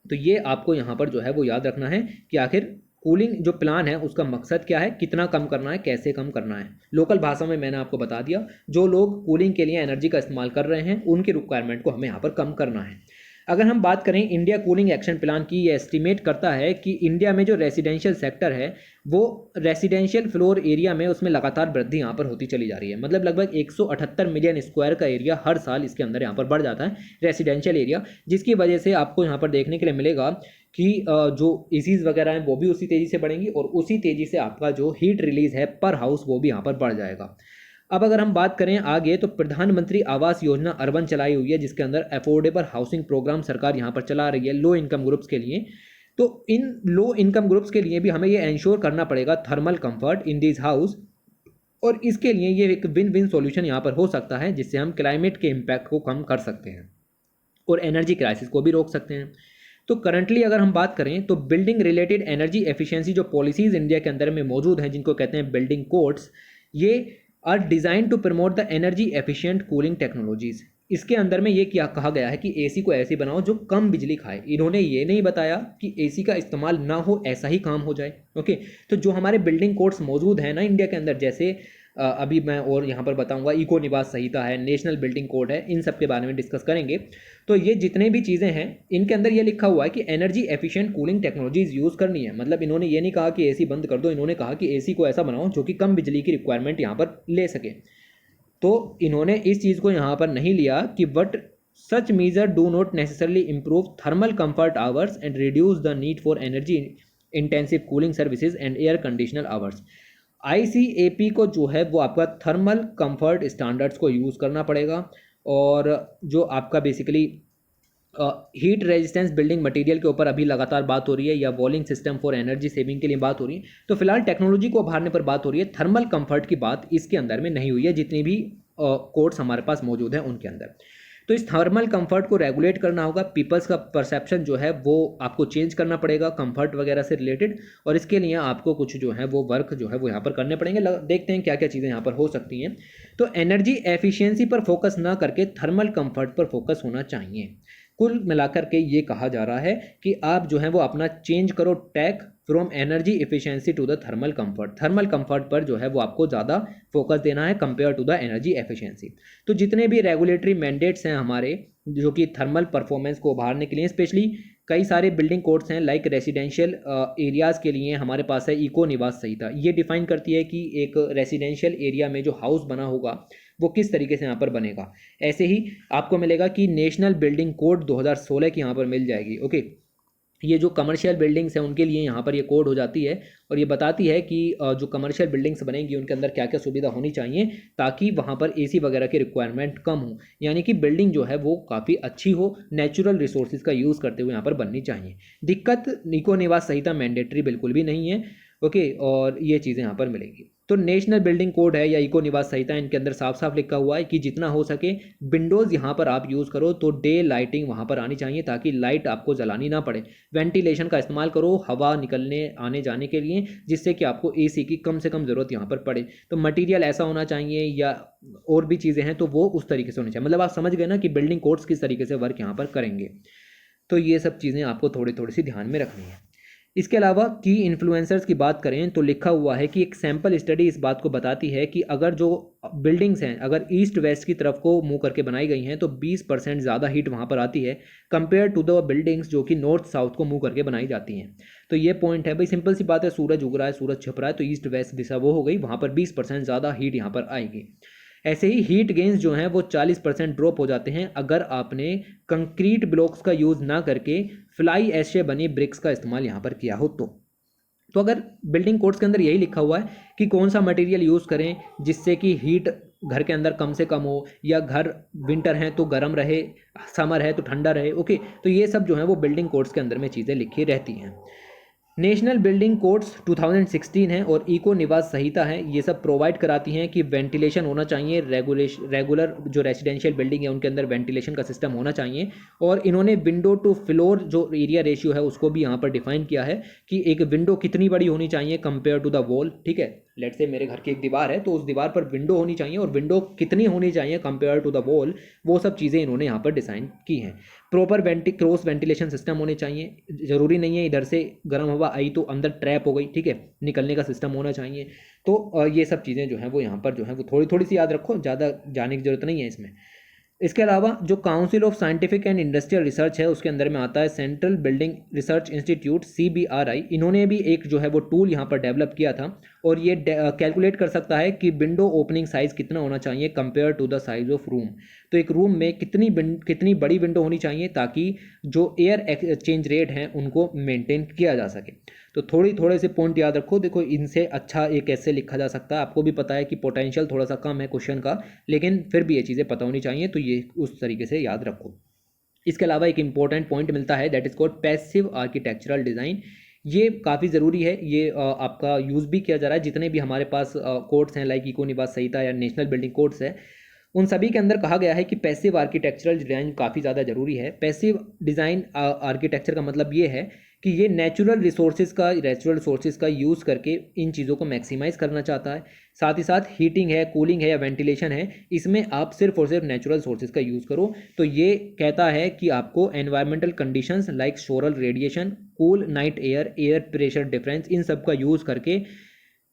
तो ये आपको यहाँ पर जो है वो याद रखना है कि आखिर कूलिंग जो प्लान है उसका मकसद क्या है, कितना कम करना है, कैसे कम करना है। लोकल भाषा में मैंने आपको बता दिया, जो लोग कूलिंग के लिए एनर्जी का इस्तेमाल कर रहे हैं उनकी रिक्वायरमेंट को हमें यहाँ पर कम करना है। अगर हम बात करें इंडिया कूलिंग एक्शन प्लान की, ये एस्टिमेट करता है कि इंडिया में जो रेसिडेंशियल सेक्टर है वो रेसिडेंशियल फ्लोर एरिया में उसमें लगातार वृद्धि यहाँ पर होती चली जा रही है। मतलब लगभग 178 मिलियन स्क्वायर का एरिया हर साल इसके अंदर यहाँ पर बढ़ जाता है, रेसिडेंशियल एरिया, जिसकी वजह से आपको यहाँ पर देखने के लिए मिलेगा कि जो एसीज वगैरह हैं वो भी उसी तेज़ी से बढ़ेंगी और उसी तेज़ी से आपका जो हीट रिलीज है पर हाउस वो भी यहाँ पर बढ़ जाएगा। अब अगर हम बात करें आगे, तो प्रधानमंत्री आवास योजना अर्बन चलाई हुई है, जिसके अंदर अफोर्डेबल हाउसिंग प्रोग्राम सरकार यहाँ पर चला रही है लो इनकम ग्रुप्स के लिए। तो इन लो इनकम ग्रुप्स के लिए भी हमें ये इंश्योर करना पड़ेगा thermal comfort in this house, और इसके लिए ये एक विन विन सॉल्यूशन यहाँ पर हो सकता है, जिससे हम क्लाइमेट के इम्पैक्ट को कम कर सकते हैं और एनर्जी क्राइसिस को भी रोक सकते हैं। तो करंटली अगर हम बात करें तो बिल्डिंग रिलेटेड एनर्जी एफिशिएंसी जो पॉलिसीज़ इंडिया के अंदर में मौजूद हैं, जिनको कहते हैं बिल्डिंग कोड्स, ये are design to promote the energy efficient cooling technologies. इसके अंदर में ये क्या कहा गया है कि एसी को ऐसे बनाओ जो कम बिजली खाए। इन्होंने ये नहीं बताया कि एसी का इस्तेमाल ना हो, ऐसा ही काम हो जाए। ओके, तो जो हमारे बिल्डिंग कोड्स मौजूद हैं ना इंडिया के अंदर, जैसे अभी मैं और यहाँ पर बताऊंगा, इको निवास संहिता है, नेशनल बिल्डिंग कोड है, इन सब के बारे में डिस्कस करेंगे। तो ये जितने भी चीज़ें हैं इनके अंदर ये लिखा हुआ है कि energy efficient cooling technologies use करनी है। मतलब इन्होंने ये नहीं कहा कि एसी बंद कर दो, इन्होंने कहा कि एसी को ऐसा बनाओ जो कि कम बिजली की रिक्वायरमेंट यहाँ पर ले सके। तो इन्होंने इस चीज़ को यहाँ पर नहीं लिया कि but such major do not necessarily improve thermal comfort hours and reduce the need for energy intensive cooling services and air conditioner hours. ICAP को जो है वो आपका थर्मल कंफर्ट स्टैंडर्ड्स को यूज़ करना पड़ेगा, और जो आपका basically heat resistance building material के ऊपर अभी लगातार बात हो रही है, या walling system for energy saving के लिए बात हो रही है। तो फिलहाल टेक्नोलॉजी को उभारने पर बात हो रही है, थर्मल कंफर्ट की बात इसके अंदर में नहीं हुई है, जितनी भी कोड्स हमारे पास मौजूद हैं उनके अंदर। तो इस थर्मल कंफर्ट को रेगुलेट करना होगा, पीपल्स का परसेप्शन जो है वो आपको चेंज करना पड़ेगा कंफर्ट वगैरह से रिलेटेड, और इसके लिए आपको कुछ जो है वो वर्क जो है वो यहाँ पर करने पड़ेंगे। देखते हैं क्या क्या चीज़ें यहाँ पर हो सकती हैं। तो एनर्जी एफिशिएंसी पर फोकस ना करके थर्मल कंफर्ट पर फोकस होना चाहिए। कुल मिलाकर के ये कहा जा रहा है कि आप जो है वो अपना चेंज करो tack from energy efficiency to the thermal comfort. Thermal comfort पर जो है वो आपको ज़्यादा फोकस देना है compare to the energy efficiency. तो जितने भी रेगुलेटरी मैंडेट्स हैं हमारे जो कि थर्मल परफॉर्मेंस को उभारने के लिए, स्पेशली कई सारे बिल्डिंग कोड्स हैं, लाइक रेसिडेंशियल एरियाज़ के लिए हमारे पास है इको निवास संहिता। ये डिफाइन करती है कि एक रेसिडेंशियल एरिया में जो हाउस बना होगा वो किस तरीके से यहाँ पर बनेगा। ऐसे ही आपको मिलेगा कि नेशनल बिल्डिंग कोड 2016 की यहाँ पर मिल जाएगी। ओके, ये जो कमर्शियल बिल्डिंग्स हैं उनके लिए यहाँ पर ये कोड हो जाती है, और ये बताती है कि जो कमर्शियल बिल्डिंग्स बनेंगी उनके अंदर क्या क्या सुविधा होनी चाहिए ताकि वहाँ पर एसी वगैरह की रिक्वायरमेंट कम हो, यानी कि बिल्डिंग जो है वो काफ़ी अच्छी हो, नेचुरल रिसोर्सेज का यूज़ करते हुए यहाँ पर बननी चाहिए। दिक्कत इको निवास संहिता मैंडेटरी बिल्कुल भी नहीं है। ओके, और ये चीज़ें यहाँ पर मिलेंगी। तो नेशनल बिल्डिंग कोड है या इको निवास संहिता, इनके अंदर साफ साफ लिखा हुआ है कि जितना हो सके विंडोज़ यहाँ पर आप यूज़ करो, तो डे लाइटिंग वहाँ पर आनी चाहिए ताकि लाइट आपको जलानी ना पड़े। वेंटिलेशन का इस्तेमाल करो हवा निकलने आने जाने के लिए, जिससे कि आपको एसी की कम से कम ज़रूरत यहाँ पर पड़े। तो मटीरियल ऐसा होना चाहिए या और भी चीज़ें हैं तो वो उस तरीके से होनी चाहिए। मतलब आप समझ गए ना कि बिल्डिंग कोड्स किस तरीके से वर्क यहाँ पर करेंगे। तो ये सब चीज़ें आपको थोड़ी थोड़ी सी ध्यान में रखनी है। इसके अलावा की इन्फ्लुएंसर्स की बात करें तो लिखा हुआ है कि एक सैम्पल स्टडी इस बात को बताती है कि अगर जो बिल्डिंग्स हैं अगर ईस्ट वेस्ट की तरफ को मुंह करके बनाई गई हैं तो 20% ज़्यादा हीट वहाँ पर आती है कंपेयर टू द बिल्डिंग्स जो कि नॉर्थ साउथ को मुंह करके बनाई जाती हैं। तो ये पॉइंट है भाई, सिंपल सी बात है, सूरज उग रहा है सूरज छिप रहा है तो ईस्ट वेस्ट दिशा वो हो गई, वहाँ पर 20% ज़्यादा हीट यहाँ पर आएगी। ऐसे ही हीट गेन्स जो हैं वो 40% ड्रॉप हो जाते हैं अगर आपने कंक्रीट ब्लॉक्स का यूज़ ना करके फ्लाई ऐश से बनी ब्रिक्स का इस्तेमाल यहाँ पर किया हो। तो अगर बिल्डिंग कोड्स के अंदर यही लिखा हुआ है कि कौन सा मटेरियल यूज़ करें जिससे कि हीट घर के अंदर कम से कम हो, या घर विंटर है तो गर्म रहे, समर है तो ठंडा रहे। ओके, तो ये सब जो है वो बिल्डिंग कोड्स के अंदर में चीज़ें लिखी रहती हैं। नेशनल बिल्डिंग कोड्स 2016 है और इको निवास संहिता है, ये सब प्रोवाइड कराती हैं कि वेंटिलेशन होना चाहिए, रेगुलर जो रेसिडेंशियल बिल्डिंग है उनके अंदर वेंटिलेशन का सिस्टम होना चाहिए। और इन्होंने विंडो टू फ्लोर जो एरिया रेशियो है उसको भी यहाँ पर डिफाइन किया है कि एक विंडो कितनी बड़ी होनी चाहिए कंपेयर टू द वॉल। ठीक है, लेट्स से मेरे घर की एक दीवार है तो उस दीवार पर विंडो होनी चाहिए और विंडो कितनी होनी चाहिए कंपेयर टू द वॉल, वो सब चीज़ें इन्होंने यहाँ पर डिज़ाइन की हैं। प्रॉपर क्रॉस वेंटिलेशन सिस्टम होने चाहिए, ज़रूरी नहीं है इधर से गर्म हवा आई तो अंदर ट्रैप हो गई, ठीक है, निकलने का सिस्टम होना चाहिए। तो ये सब चीज़ें जो हैं वो यहाँ पर जो है वो थोड़ी थोड़ी सी याद रखो, ज़्यादा जाने की ज़रूरत नहीं है इसमें। इसके अलावा जो council of scientific and industrial research है उसके अंदर में आता है central building research institute CBRI। इन्होंने भी एक जो है वो टूल यहाँ पर डेवलप किया था और ये कैलकुलेट कर सकता है कि विंडो ओपनिंग साइज़ कितना होना चाहिए compare to the size of room. तो एक रूम में कितनी बड़ी विंडो होनी चाहिए ताकि जो एयर एक्सचेंज रेट हैं उनको मेंटेन किया जा सके। तो थोड़े से पॉइंट याद रखो। देखो इनसे अच्छा एक ऐसे लिखा जा सकता है। आपको भी पता है कि पोटेंशियल थोड़ा सा कम है क्वेश्चन का, लेकिन फिर भी ये चीज़ें पता होनी चाहिए, तो ये उस तरीके से याद रखो। इसके अलावा एक इंपॉर्टेंट पॉइंट मिलता है that is called passive architectural design. ये काफ़ी ज़रूरी है, ये आपका यूज़ भी किया जा रहा है। जितने भी हमारे पास कोड्स हैं लाइक इको निवास संहिता या नेशनल बिल्डिंग कोड्स है, उन सभी के अंदर कहा गया है कि पैसिव आर्किटेक्चरल डिज़ाइन काफ़ी ज़्यादा ज़रूरी है। पैसिव डिज़ाइन आर्किटेक्चर का मतलब ये है कि ये नेचुरल रिसोर्सेज का यूज़ करके इन चीज़ों को मैक्सिमाइज़ करना चाहता है। साथ ही साथ हीटिंग है, कूलिंग है या वेंटिलेशन है, इसमें आप सिर्फ और सिर्फ नेचुरल सोर्सेज का यूज़ करो। तो ये कहता है कि आपको environmental conditions like solar radiation, cool night air pressure difference, इन सब का यूज़ करके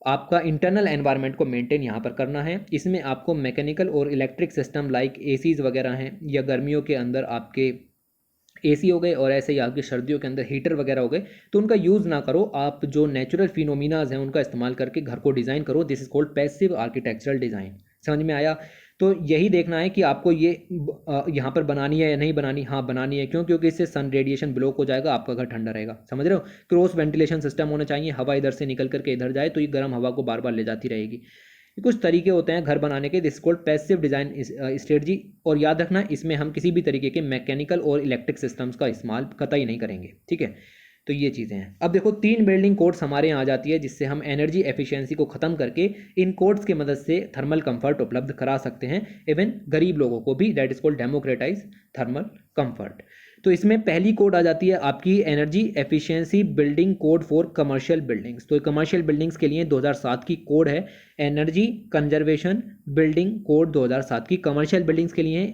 आपका इंटरनल एनवायरनमेंट को मेंटेन यहाँ पर करना है। इसमें आपको मैकेनिकल और इलेक्ट्रिक सिस्टम लाइक एसीज़ वगैरह हैं, या गर्मियों के अंदर आपके एसी हो गए और ऐसे ही आपकी सर्दियों के अंदर हीटर वगैरह हो गए, तो उनका यूज़ ना करो। आप जो नेचुरल फिनोमिनाज हैं उनका इस्तेमाल करके घर को डिज़ाइन करो। This is called passive architectural design. समझ में आया? तो यही देखना है कि आपको ये यहाँ पर बनानी है या नहीं बनानी। हाँ बनानी है, क्यों? क्योंकि इससे सन रेडिएशन ब्लॉक हो जाएगा, आपका घर ठंडा रहेगा। समझ रहे हो? क्रॉस वेंटिलेशन सिस्टम होना चाहिए, हवा इधर से निकल करके इधर जाए तो ये गर्म हवा को बार बार ले जाती रहेगी। कुछ तरीके होते हैं घर बनाने के, this called passive design strategy. और याद रखना इसमें हम किसी भी तरीके के मैकेनिकल और इलेक्ट्रिक सिस्टम्स का इस्तेमाल कतई नहीं करेंगे, ठीक है? तो ये चीज़ें हैं। अब देखो 3 बिल्डिंग कोड्स हमारे यहाँ आ जाती है, जिससे हम एनर्जी एफिशिएंसी को ख़त्म करके इन कोड्स की मदद से थर्मल कंफर्ट उपलब्ध करा सकते हैं, इवन गरीब लोगों को भी। That is called democratise thermal comfort. तो इसमें पहली कोड आ जाती है आपकी energy efficiency building code for commercial buildings. तो कमर्शियल बिल्डिंग्स के लिए 2007 की कोड है, एनर्जी कंजर्वेशन बिल्डिंग कोड 2007 की। कमर्शियल बिल्डिंग्स के लिए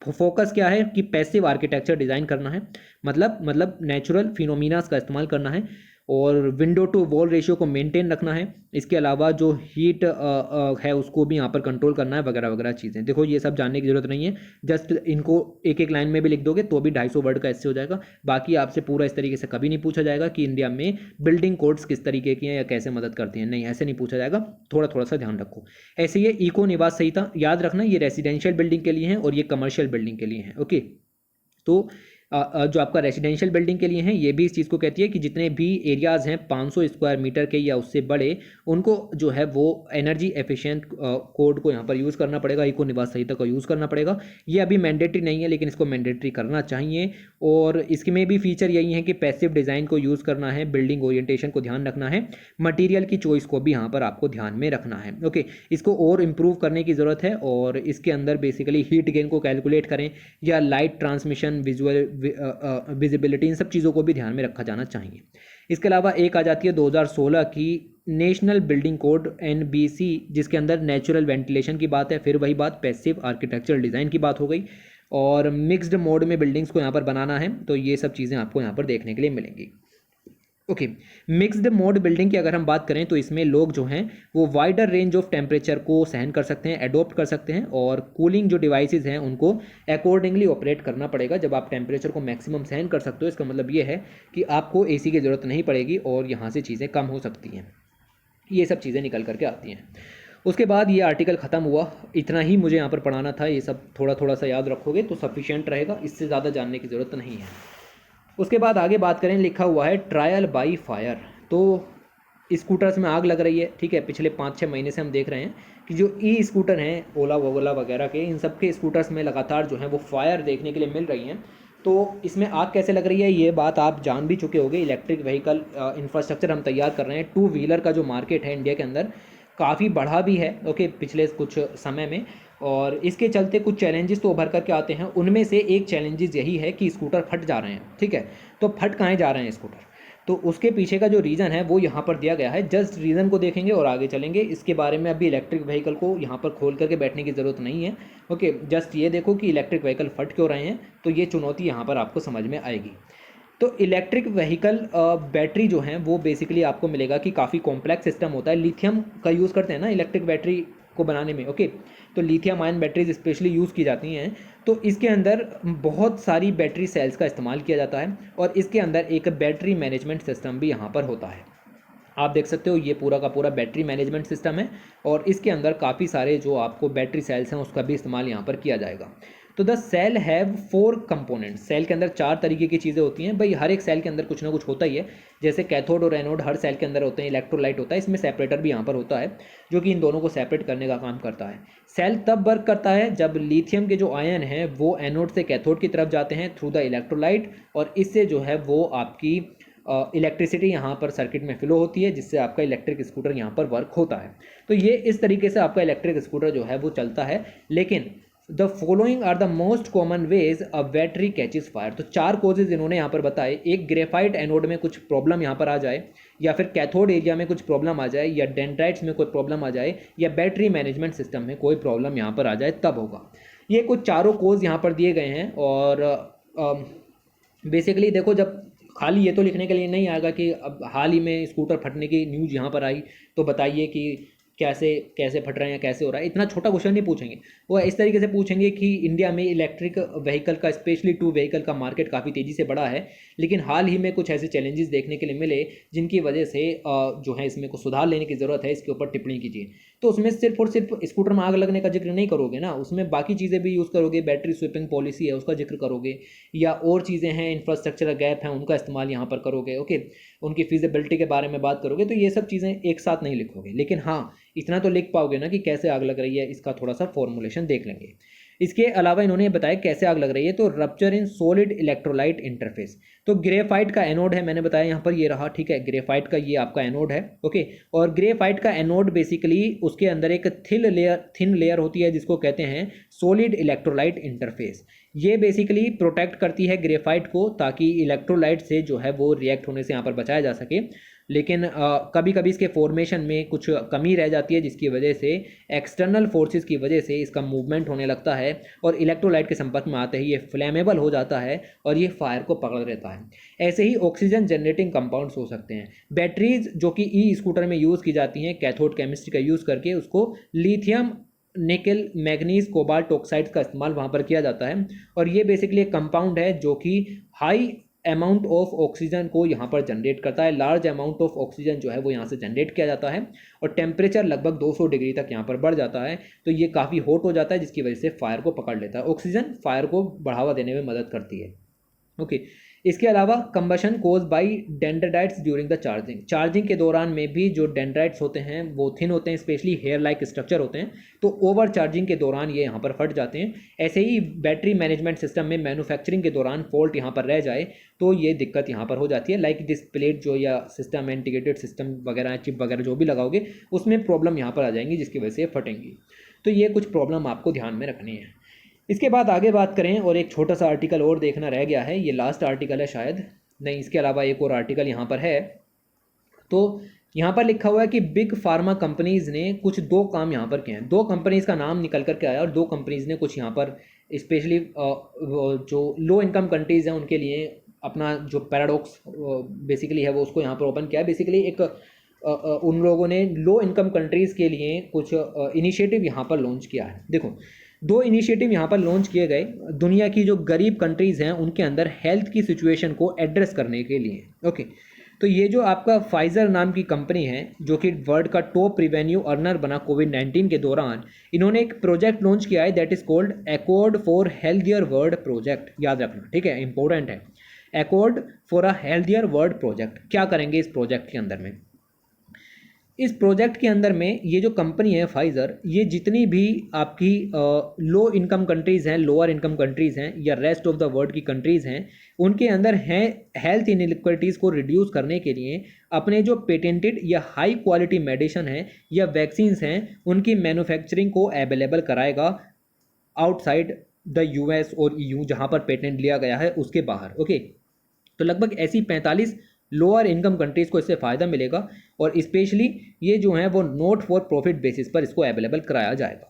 फोकस क्या है कि पैसिव आर्किटेक्चर डिज़ाइन करना है, मतलब नेचुरल फिनोमिनास का इस्तेमाल करना है, और विंडो टू वॉल रेशियो को मेंटेन रखना है। इसके अलावा जो हीट है उसको भी यहाँ पर कंट्रोल करना है, वगैरह वगैरह चीज़ें। देखो ये सब जानने की जरूरत नहीं है, जस्ट इनको एक एक लाइन में भी लिख दोगे तो भी 250 वर्ड का ऐसे हो जाएगा। बाकी आपसे पूरा इस तरीके से कभी नहीं पूछा जाएगा कि इंडिया में बिल्डिंग कोड्स किस तरीके की हैं या कैसे मदद करती हैं, नहीं ऐसे नहीं पूछा जाएगा। थोड़ा सा ध्यान रखो। ऐसे ये इको निवास संहिता याद रखना, ये रेसिडेंशियल बिल्डिंग के लिए है और ये कमर्शियल बिल्डिंग के लिए है। ओके, तो जो आपका रेजिडेंशियल बिल्डिंग के लिए हैं ये भी इस चीज़ को कहती है कि जितने भी एरियाज़ हैं 500 स्क्वायर मीटर के या उससे बड़े, उनको जो है वो एनर्जी एफिशिएंट कोड को यहाँ पर यूज़ करना पड़ेगा, इको निवास संहिता को यूज़ करना पड़ेगा। ये अभी मैंडेटरी नहीं है, लेकिन इसको मैंडेटरी करना चाहिए। और इसमें भी फीचर यही है कि पैसिव डिज़ाइन को यूज़ करना है, बिल्डिंग ओरिएंटेशन को ध्यान रखना है, मटीरियल की चॉइस को भी यहाँ पर आपको ध्यान में रखना है। ओके, इसको और इम्प्रूव करने की ज़रूरत है, और इसके अंदर बेसिकली हीट गेन को कैलकुलेट करें या लाइट ट्रांसमिशन, विजिबिलिटी, इन सब चीज़ों को भी ध्यान में रखा जाना चाहिए। इसके अलावा एक आ जाती है 2016 की नेशनल बिल्डिंग कोड NBC, जिसके अंदर नेचुरल वेंटिलेशन की बात है। फिर वही बात पैसिव आर्किटेक्चरल डिज़ाइन की बात हो गई, और मिक्स्ड मोड में बिल्डिंग्स को यहाँ पर बनाना है। तो ये सब चीज़ें आपको यहाँ पर देखने के लिए मिलेंगी। ओके, मिक्स्ड मोड बिल्डिंग की अगर हम बात करें तो इसमें लोग जो हैं वो वाइडर रेंज ऑफ टेम्परेचर को सहन कर सकते हैं, एडोप्ट कर सकते हैं, और कूलिंग जो डिवाइसेस हैं उनको अकॉर्डिंगली ऑपरेट करना पड़ेगा। जब आप टेम्परेचर को मैक्सिमम सहन कर सकते हो, इसका मतलब ये है कि आपको AC की ज़रूरत नहीं पड़ेगी और यहाँ से चीज़ें कम हो सकती हैं। ये सब चीज़ें निकल करके आती हैं। उसके बाद ये आर्टिकल ख़त्म हुआ। इतना ही मुझे यहाँ पर पढ़ाना था, ये सब थोड़ा सा याद रखोगे तो सफिशिएंट रहेगा, इससे ज़्यादा जानने की ज़रूरत नहीं है। उसके बाद आगे बात करें, लिखा हुआ है ट्रायल बाई फायर। तो स्कूटर्स में आग लग रही है, ठीक है। पिछले 5-6 महीने से हम देख रहे हैं कि जो स्कूटर हैं ओला वोला वगैरह के, इन सब के स्कूटर्स में लगातार जो है वो फायर देखने के लिए मिल रही हैं। तो इसमें आग कैसे लग रही है ये बात आप जान भी चुके होंगे। इलेक्ट्रिक व्हीकल इंफ्रास्ट्रक्चर हम तैयार कर रहे हैं, 2 व्हीलर का जो मार्केट है इंडिया के अंदर काफ़ी बढ़ा भी है, ओके, पिछले कुछ समय में। और इसके चलते कुछ चैलेंजेस तो उभर करके आते हैं। उनमें से एक चैलेंजेस यही है कि स्कूटर फट जा रहे हैं, ठीक है। तो फट कहाँ जा रहे हैं स्कूटर, तो उसके पीछे का जो रीज़न है वो यहाँ पर दिया गया है। जस्ट रीज़न को देखेंगे और आगे चलेंगे। इसके बारे में अभी इलेक्ट्रिक व्हीकल को यहाँ पर खोल करके बैठने की ज़रूरत नहीं है, ओके। जस्ट ये देखो कि इलेक्ट्रिक व्हीकल फट क्यों रहे हैं, तो ये चुनौती यहाँ पर आपको समझ में आएगी। तो इलेक्ट्रिक व्हीकल बैटरी जो हैं वो बेसिकली आपको मिलेगा कि काफ़ी कॉम्प्लेक्स सिस्टम होता है। लिथियम का यूज़ करते हैं ना इलेक्ट्रिक बैटरी को बनाने में, ओके। तो lithium ion batteries specially use की जाती हैं। तो इसके अंदर बहुत सारी बैटरी सेल्स का इस्तेमाल किया जाता है, और इसके अंदर एक बैटरी मैनेजमेंट सिस्टम भी यहाँ पर होता है। आप देख सकते हो ये पूरा का पूरा बैटरी मैनेजमेंट सिस्टम है और इसके अंदर काफ़ी सारे जो आपको बैटरी सेल्स हैं उसका भी इस्तेमाल यहाँ पर किया जाएगा। तो the cell have 4 component, cell के अंदर 4 तरीके की चीज़ें होती हैं भाई, हर एक सेल के अंदर कुछ ना कुछ होता ही है। जैसे कैथोड और एनोड हर सेल के अंदर होते हैं, इलेक्ट्रोलाइट होता है, इसमें सेपरेटर भी यहाँ पर होता है जो कि इन दोनों को सेपरेट करने का काम करता है। सेल तब वर्क करता है जब लिथियम के जो आयन हैं वो एनोड से कैथोड की तरफ जाते हैं थ्रू द इलेक्ट्रोलाइट, और इससे जो है वो आपकी इलेक्ट्रिसिटी यहाँ पर सर्किट में फ्लो होती है, जिससे आपका इलेक्ट्रिक स्कूटर यहाँ पर वर्क होता है। तो ये इस तरीके से आपका इलेक्ट्रिक स्कूटर जो है वो चलता है। लेकिन the following are the most common ways a battery catches fire. तो 4 कोजेज इन्होंने यहाँ पर बताए। एक, ग्रेफाइट एनोड में कुछ प्रॉब्लम यहाँ पर आ जाए, या फिर कैथोड एरिया में कुछ प्रॉब्लम आ जाए, या डेंड्राइट्स में कोई प्रॉब्लम आ जाए, या बैटरी मैनेजमेंट सिस्टम में कोई प्रॉब्लम यहाँ पर आ जाए, तब होगा। ये कुछ चारों कोज यहाँ पर दिए गए हैं। और बेसिकली देखो, जब खाली ये तो लिखने के लिए नहीं आएगा कि अब हाल ही में स्कूटर फटने की न्यूज़ यहाँ पर आई तो बताइए कि कैसे कैसे फट रहे हैं, कैसे हो रहा है, इतना छोटा क्वेश्चन नहीं पूछेंगे। वो इस तरीके से पूछेंगे कि इंडिया में इलेक्ट्रिक व्हीकल का, स्पेशली 2 व्हीकल का मार्केट काफ़ी तेज़ी से बढ़ा है, लेकिन हाल ही में कुछ ऐसे चैलेंजेस देखने के लिए मिले जिनकी वजह से जो है इसमें कुछ सुधार लेने की ज़रूरत है, इसके ऊपर टिप्पणी कीजिए। तो उसमें सिर्फ और सिर्फ स्कूटर में आग लगने का जिक्र नहीं करोगे ना, उसमें बाकी चीज़ें भी यूज़ करोगे, बैटरी स्विपिंग पॉलिसी है उसका जिक्र करोगे, या और चीज़ें हैं, इंफ्रास्ट्रक्चर गैप है उनका इस्तेमाल यहाँ पर करोगे, ओके, उनकी फिजिबिलिटी के बारे में बात करोगे। तो ये सब चीज़ें एक साथ नहीं लिखोगे, लेकिन हाँ इतना तो लिख पाओगे ना कि कैसे आग लग रही है, इसका थोड़ा सा फॉर्मुलेशन देख लेंगे। इसके अलावा इन्होंने बताया कैसे आग लग रही है। तो rupture in solid electrolyte interface. तो ग्रेफाइट का एनोड है, मैंने बताया यहाँ पर ये रहा, ठीक है, ग्रेफाइट का ये आपका एनोड है, ओके। और ग्रेफाइट का एनोड बेसिकली उसके अंदर एक थिन लेयर होती है जिसको कहते हैं सॉलिड इलेक्ट्रोलाइट इंटरफेस। ये बेसिकली प्रोटेक्ट करती है ग्रेफाइट को ताकि इलेक्ट्रोलाइट से जो है वो रिएक्ट होने से यहाँ पर बचाया जा सके। लेकिन कभी कभी इसके फॉर्मेशन में कुछ कमी रह जाती है जिसकी वजह से एक्सटर्नल फोर्सेस की वजह से इसका मूवमेंट होने लगता है और इलेक्ट्रोलाइट के संपर्क में आते ही ये फ्लेमेबल हो जाता है और ये फायर को पकड़ लेता है। ऐसे ही ऑक्सीजन जनरेटिंग कंपाउंड्स हो सकते हैं। बैटरीज जो कि ई स्कूटर में यूज़ की जाती हैं कैथोड केमिस्ट्री का यूज़ करके, उसको लिथियम, निकल, मैग्नीज, कोबाल्ट ऑक्साइड्स का इस्तेमाल वहाँ पर किया जाता है। और ये बेसिकली एक कंपाउंड है जो कि हाई अमाउंट ऑफ ऑक्सीजन को यहाँ पर जनरेट करता है। लार्ज अमाउंट ऑफ ऑक्सीजन जो है वो यहाँ से जनरेट किया जाता है और टेम्परेचर लगभग 200 डिग्री तक यहाँ पर बढ़ जाता है। तो ये काफ़ी हॉट हो जाता है जिसकी वजह से फायर को पकड़ लेता है। ऑक्सीजन फायर को बढ़ावा देने में मदद करती है, ओके। इसके अलावा combustion cause by dendrites during the charging. Charging के दौरान में भी जो डेंड्राइट्स होते हैं वो थिन होते हैं, स्पेशली हेयर लाइक स्ट्रक्चर होते हैं, तो ओवर चार्जिंग के दौरान ये यहाँ पर फट जाते हैं। ऐसे ही बैटरी मैनेजमेंट सिस्टम में मैन्युफैक्चरिंग के दौरान फॉल्ट यहाँ पर रह जाए तो ये दिक्कत यहाँ पर हो जाती है। लाइक दिस प्लेट जो या सिस्टम इंटीग्रेटेड सिस्टम वगैरह, चिप वगैरह जो भी लगाओगे उसमें प्रॉब्लम यहाँ पर आ जाएंगी जिसकी वजह से फटेंगी। तो ये कुछ प्रॉब्लम आपको ध्यान में रखनी है। इसके बाद आगे बात करें और एक छोटा सा आर्टिकल और देखना रह गया है, ये लास्ट आर्टिकल है शायद, नहीं इसके अलावा एक और आर्टिकल यहाँ पर है। तो यहाँ पर लिखा हुआ है कि बिग फार्मा कंपनीज़ ने कुछ 2 काम यहाँ पर किए हैं। 2 कंपनीज़ का नाम निकल करके आया और 2 कंपनीज़ ने कुछ यहाँ पर स्पेशली जो लो इनकम कंट्रीज़ हैं उनके लिए अपना जो पैराडॉक्स बेसिकली है वो उसको यहाँ पर ओपन किया है। बेसिकली एक उन लोगों ने लो इनकम कंट्रीज़ के लिए कुछ इनिशिएटिव यहाँ पर लॉन्च किया है। देखो 2 इनिशिएटिव यहाँ पर लॉन्च किए गए दुनिया की जो गरीब कंट्रीज़ हैं उनके अंदर हेल्थ की सिचुएशन को एड्रेस करने के लिए, ओके। तो ये जो आपका फाइज़र नाम की कंपनी है जो कि वर्ल्ड का टॉप रिवेन्यू अर्नर बना कोविड-19 के दौरान, इन्होंने एक प्रोजेक्ट लॉन्च किया है that is called accord for healthier world project. याद रखना, ठीक है, इंपॉर्टेंट है। Accord for a healthier world project. क्या करेंगे इस प्रोजेक्ट के अंदर में? इस प्रोजेक्ट के अंदर में ये जो कंपनी है फाइज़र, ये जितनी भी आपकी लो इनकम कंट्रीज़ हैं, लोअर इनकम कंट्रीज़ हैं या रेस्ट ऑफ द वर्ल्ड की कंट्रीज़ हैं, उनके अंदर हैं हेल्थ इनइक्वालिटीज़ को रिड्यूस करने के लिए अपने जो पेटेंटेड या हाई क्वालिटी मेडिसिन हैं या वैक्सीन्स हैं उनकी मैन्युफैक्चरिंग को अवेलेबल कराएगा आउटसाइड द यूएस और ईयू जहाँ पर पेटेंट लिया गया है उसके बाहर, ओके। तो लगभग ऐसी 45 लोअर इनकम कंट्रीज़ को इससे फ़ायदा मिलेगा और स्पेशली ये जो है वो नॉट फॉर प्रॉफिट बेसिस पर इसको अवेलेबल कराया जाएगा।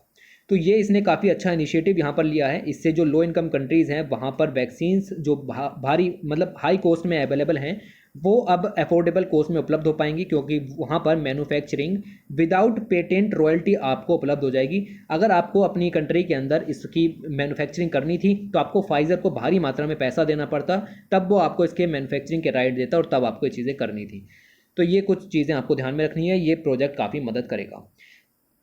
तो ये इसने काफ़ी अच्छा इनिशिएटिव यहाँ पर लिया है। इससे जो लो इनकम कंट्रीज़ हैं वहाँ पर वैक्सीन्स जो भारी मतलब हाई कॉस्ट में अवेलेबल हैं वो अब अफोर्डेबल कॉस्ट में उपलब्ध हो पाएंगी क्योंकि वहाँ पर मैन्युफैक्चरिंग विदाउट पेटेंट रॉयल्टी आपको उपलब्ध हो जाएगी। अगर आपको अपनी कंट्री के अंदर इसकी मैन्युफैक्चरिंग करनी थी तो आपको फाइज़र को भारी मात्रा में पैसा देना पड़ता, तब वो आपको इसके मैन्युफैक्चरिंग के राइट देता और तब आपको ये चीज़ें करनी थी। तो ये कुछ चीज़ें आपको ध्यान में रखनी है, ये प्रोजेक्ट काफ़ी मदद करेगा।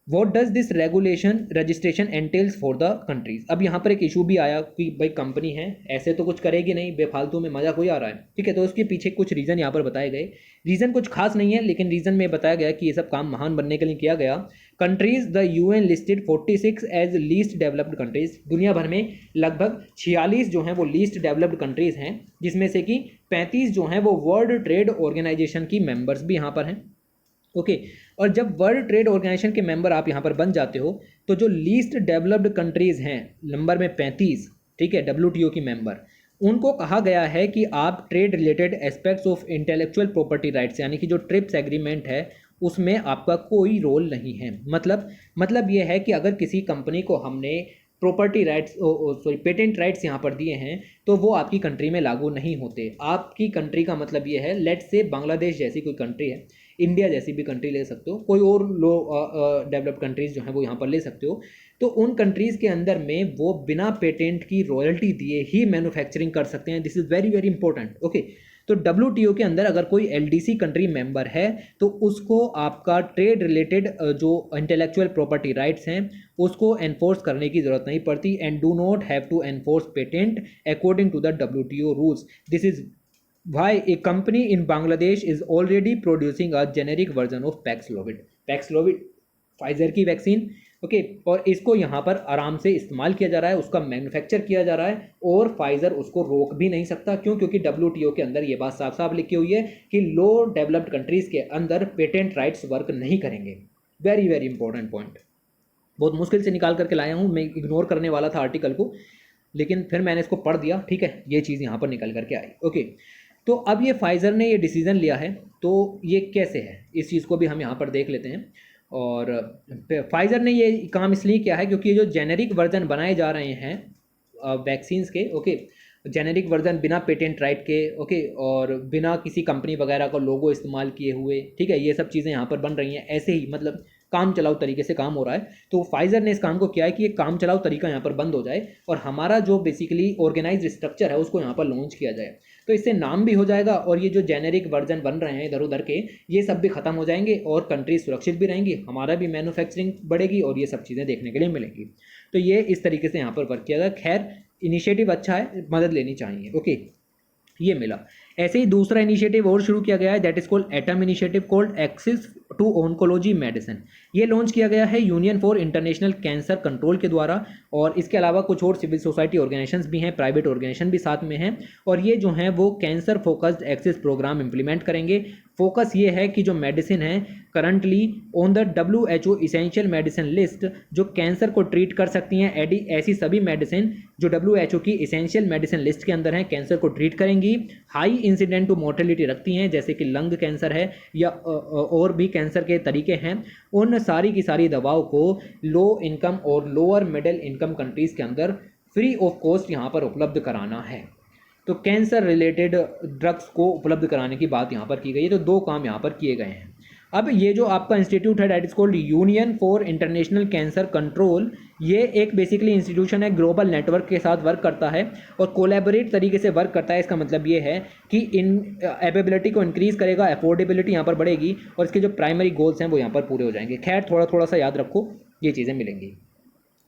What does this regulation registration एंटेल्स for the countries. अब यहाँ पर एक इशू भी आया कि भाई कंपनी है ऐसे तो कुछ करेगी नहीं, बेफालतू में मजा कोई आ रहा है, ठीक है। तो उसके पीछे कुछ रीज़न यहाँ पर बताए गए। रीज़न कुछ खास नहीं है, लेकिन रीज़न में बताया गया कि ये सब काम महान बनने के लिए किया गया। Countries the UN listed 46 as least developed countries. दुनिया भर में लगभग 46 जो हैं वो लीस्ट डेवलप्ड कंट्रीज हैं, जिसमें से कि 35 जो हैं वो वर्ल्ड ट्रेड ऑर्गेनाइजेशन की मेंबर्स भी यहाँ पर हैं। ओके और जब वर्ल्ड ट्रेड ऑर्गेनाइजेशन के मेंबर आप यहाँ पर बन जाते हो, तो जो लीस्ट डेवलप्ड कंट्रीज़ हैं नंबर में 35, ठीक है, WTO की मेंबर, उनको कहा गया है कि आप trade related aspects of intellectual property rights, यानी कि जो ट्रिप्स एग्रीमेंट है उसमें आपका कोई रोल नहीं है। मतलब ये है कि अगर किसी कंपनी को हमने प्रॉपर्टी राइट्स पेटेंट राइट्स यहाँ पर दिए हैं तो वो आपकी कंट्री में लागू नहीं होते। आपकी कंट्री का मतलब ये है, लेट से बांग्लादेश जैसी कोई कंट्री है, इंडिया जैसी भी कंट्री ले सकते हो, कोई और लो डेवलप्ड कंट्रीज़ जो हैं वो यहाँ पर ले सकते हो। तो उन कंट्रीज़ के अंदर में वो बिना पेटेंट की रॉयल्टी दिए ही मैन्युफैक्चरिंग कर सकते हैं। This is very very important. Okay तो WTO के अंदर अगर कोई LDC कंट्री मेंबर है तो उसको आपका ट्रेड रिलेटेड जो इंटेलेक्चुअल प्रॉपर्टी राइट्स हैं उसको एनफोर्स करने की ज़रूरत नहीं पड़ती, and do not have to enforce patent according to the WTO rules. This is why a company in Bangladesh is already producing a generic version of Paxlovid। Paxlovid Pfizer की vaccine, okay और इसको यहाँ पर आराम से इस्तेमाल किया जा रहा है, उसका मैन्युफैक्चर किया जा रहा है और फाइजर उसको रोक भी नहीं सकता। क्यों? क्योंकि WTO के अंदर ये बात साफ साफ लिखी हुई है कि लो डेवलप्ड कंट्रीज़ के अंदर पेटेंट राइट्स वर्क नहीं करेंगे। वेरी वेरी इंपॉर्टेंट पॉइंट, बहुत मुश्किल से निकाल करके लाया हूँ, मैं इग्नोर करने वाला था आर्टिकल को, लेकिन फिर मैंने इसको पढ़ दिया, ठीक है, ये चीज़ यहाँ पर निकल करके आई। ओके तो अब ये फाइज़र ने ये डिसीज़न लिया है, तो ये कैसे है इस चीज़ को भी हम यहाँ पर देख लेते हैं। और फाइज़र ने ये काम इसलिए किया है क्योंकि ये जो जेनेरिक वर्जन बनाए जा रहे हैं वैक्सीन्स के, ओके जेनेरिक वर्जन बिना पेटेंट राइट के, ओके और बिना किसी कंपनी वगैरह का लोगो इस्तेमाल किए हुए, ठीक है, ये सब चीज़ें यहाँ पर बन रही हैं ऐसे ही, मतलब काम चलाऊ तरीके से काम हो रहा है। तो फाइज़र ने इस काम को किया है कि ये काम चलाऊ तरीका यहाँ पर बंद हो जाए और हमारा जो बेसिकली ऑर्गेनाइज्ड स्ट्रक्चर है उसको यहाँ पर लॉन्च किया जाए। तो इससे नाम भी हो जाएगा और ये जो जेनेरिक वर्जन बन रहे हैं इधर उधर के, ये सब भी खत्म हो जाएंगे और कंट्रीज सुरक्षित भी रहेंगी, हमारा भी मैन्युफैक्चरिंग बढ़ेगी और ये सब चीज़ें देखने के लिए मिलेंगी। तो ये इस तरीके से यहाँ पर वर्क किया गया। खैर इनिशिएटिव अच्छा है, मदद लेनी चाहिए। ओके ये मिला। ऐसे ही दूसरा इनिशिएटिव और शुरू किया गया है, that is called ATOM initiative called access to oncology medicine. ये लॉन्च किया गया है union for international cancer control के द्वारा, और इसके अलावा कुछ और सिविल सोसाइटी ऑर्गेनाइजेशंस भी हैं, प्राइवेट ऑर्गेनाइजेशन भी साथ में हैं, और ये जो हैं वो cancer focused access program implement करेंगे। फोकस ये है कि जो मेडिसिन है currently on the WHO essential medicine list, जो कैंसर को ट्रीट कर सकती हैं, ऐसी सभी मेडिसिन जो WHO की इसेंशियल मेडिसिन लिस्ट के अंदर हैं कैंसर को ट्रीट करेंगी, हाई इंसिडेंट टू मोर्टेलिटी रखती हैं, जैसे कि लंग कैंसर है या और भी कैंसर के तरीके हैं, उन सारी की सारी दवाओं को लो इनकम और लोअर मिडिल इनकम कंट्रीज़ के अंदर फ्री ऑफ कॉस्ट यहाँ पर उपलब्ध कराना है। तो कैंसर रिलेटेड ड्रग्स को उपलब्ध कराने की बात यहाँ पर की गई है। तो दो काम यहाँ पर किए गए हैं। अब ये जो आपका इंस्टीट्यूट है that is called union for international cancer control, ये एक बेसिकली इंस्टीट्यूशन है, ग्लोबल नेटवर्क के साथ वर्क करता है और कोलैबोरेट तरीके से वर्क करता है। इसका मतलब ये है कि इन एवेबिलिटी को इंक्रीज़ करेगा, अफोर्डेबिलिटी यहाँ पर बढ़ेगी और इसके जो प्राइमरी गोल्स हैं वो यहाँ पर पूरे हो जाएंगे। खैर थोड़ा थोड़ा सा याद रखो, ये चीज़ें मिलेंगी।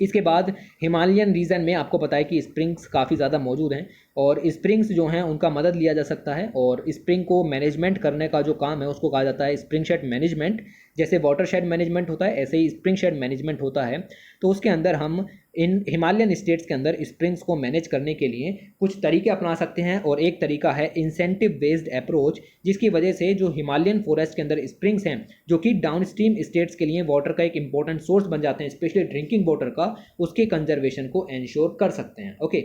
इसके बाद हिमालयन रीजन में आपको पता है कि स्प्रिंग्स काफ़ी ज़्यादा मौजूद हैं और स्प्रिंग्स जो हैं उनका मदद लिया जा सकता है, और स्प्रिंग को मैनेजमेंट करने का जो काम है उसको कहा जाता है स्प्रिंग शेड मैनेजमेंट। जैसे वाटर शेड मैनेजमेंट होता है ऐसे ही स्प्रिंग शेड मैनेजमेंट होता है। तो उसके अंदर हम इन हिमालयन स्टेट्स के अंदर स्प्रिंग्स को मैनेज करने के लिए कुछ तरीके अपना सकते हैं, और एक तरीका है इंसेंटिव बेस्ड अप्रोच, जिसकी वजह से जो हिमालयन फॉरेस्ट के अंदर स्प्रिंग्स हैं जो कि डाउन स्ट्रीम स्टेट्स के लिए वाटर का एक इंपॉर्टेंट सोर्स बन जाते हैं, स्पेशली ड्रिंकिंग वाटर का, उसके कंजर्वेशन को एंश्योर कर सकते हैं। ओके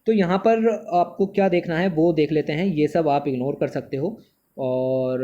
तो यहाँ पर आपको क्या देखना है वो देख लेते हैं, ये सब आप इग्नोर कर सकते हो और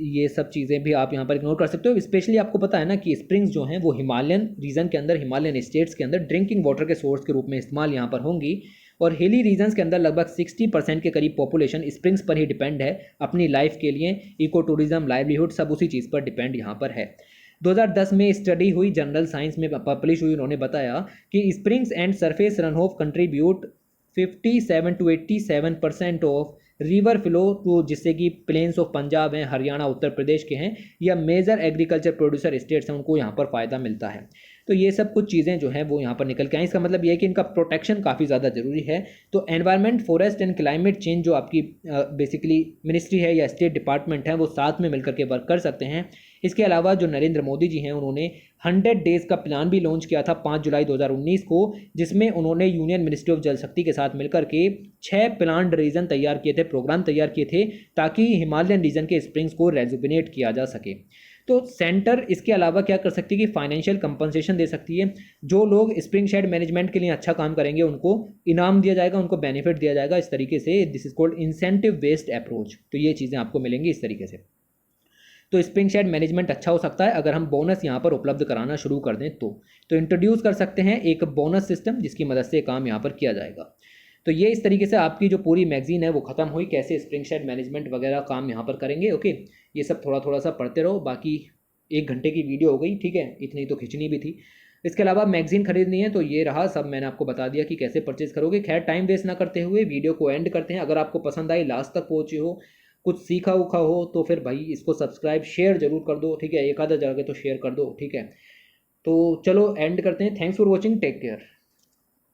ये सब चीज़ें भी आप यहाँ पर इग्नोर कर सकते हो। स्पेशली आपको पता है ना कि स्प्रिंग्स जो हैं वो हिमालयन रीजन के अंदर, हिमालयन स्टेट्स के अंदर ड्रिंकिंग वाटर के सोर्स के रूप में इस्तेमाल यहाँ पर होंगी, और हिली रीजन्स के अंदर लगभग 60% के करीब पॉपुलेशन स्प्रिंग्स पर ही डिपेंड है अपनी लाइफ के लिए। इको टूरिज्म, लाइवलीहुड सब उसी चीज़ पर डिपेंड यहाँ पर है। 2010 में स्टडी हुई, जनरल साइंस में पब्लिश हुई, उन्होंने बताया कि springs and surface run off contribute 57 to 87% of river flow too, जिससे कि प्लेन्स ऑफ पंजाब हैं, हरियाणा, उत्तर प्रदेश के हैं, या मेजर एग्रीकल्चर प्रोड्यूसर स्टेट्स हैं, उनको यहाँ पर फ़ायदा मिलता है। तो ये सब कुछ चीज़ें जो हैं वो यहाँ पर निकल के आए। इसका मतलब ये है कि इनका प्रोटेक्शन काफ़ी ज़्यादा ज़रूरी है। तो environment, forest and climate change जो आपकी बेसिकली मिनिस्ट्री है या स्टेट डिपार्टमेंट है, वो साथ में मिलकर के वर्क कर सकते हैं। इसके अलावा जो नरेंद्र मोदी जी हैं, उन्होंने 100 डेज़ का प्लान भी लॉन्च किया था 5 जुलाई 2019 को, जिसमें उन्होंने यूनियन मिनिस्ट्री ऑफ जल शक्ति के साथ मिलकर के 6 प्लान्ड रीजन तैयार किए थे, प्रोग्राम तैयार किए थे, ताकि हिमालयन रीजन के स्प्रिंग्स को रेजुविनेट किया जा सके। तो सेंटर इसके अलावा क्या कर सकती है कि फाइनेंशियल कंपनसेशन दे सकती है। जो लोग स्प्रिंग शेड मैनेजमेंट के लिए अच्छा काम करेंगे उनको इनाम दिया जाएगा, उनको बेनिफिट दिया जाएगा। इस तरीके से this is called incentive based approach. तो ये चीज़ें आपको मिलेंगी इस तरीके से। तो स्प्रिंग शेड मैनेजमेंट अच्छा हो सकता है अगर हम बोनस यहाँ पर उपलब्ध कराना शुरू कर दें तो इंट्रोड्यूस कर सकते हैं एक बोनस सिस्टम, जिसकी मदद से काम यहाँ पर किया जाएगा। तो ये इस तरीके से आपकी जो पूरी मैगजीन है वो ख़त्म हुई, कैसे स्प्रिंग शेड मैनेजमेंट वगैरह काम यहाँ पर करेंगे। ओके, ये सब थोड़ा थोड़ा सा पढ़ते रहो। बाकी 1 घंटे की वीडियो हो गई, ठीक है, इतनी तो खींचनी भी थी। इसके अलावा मैगजीन खरीदनी है तो ये रहा सब, मैंने आपको बता दिया कि कैसे परचेज करोगे। खैर, टाइम वेस्ट ना करते हुए वीडियो को एंड करते हैं। अगर आपको पसंद आई, लास्ट तक पहुँचे हो, कुछ सीखा उखा हो, तो फिर भाई इसको सब्सक्राइब शेयर जरूर कर दो, ठीक है। एक आधा जगह तो शेयर कर दो, ठीक है। तो चलो एंड करते हैं। Thanks for watching, take care.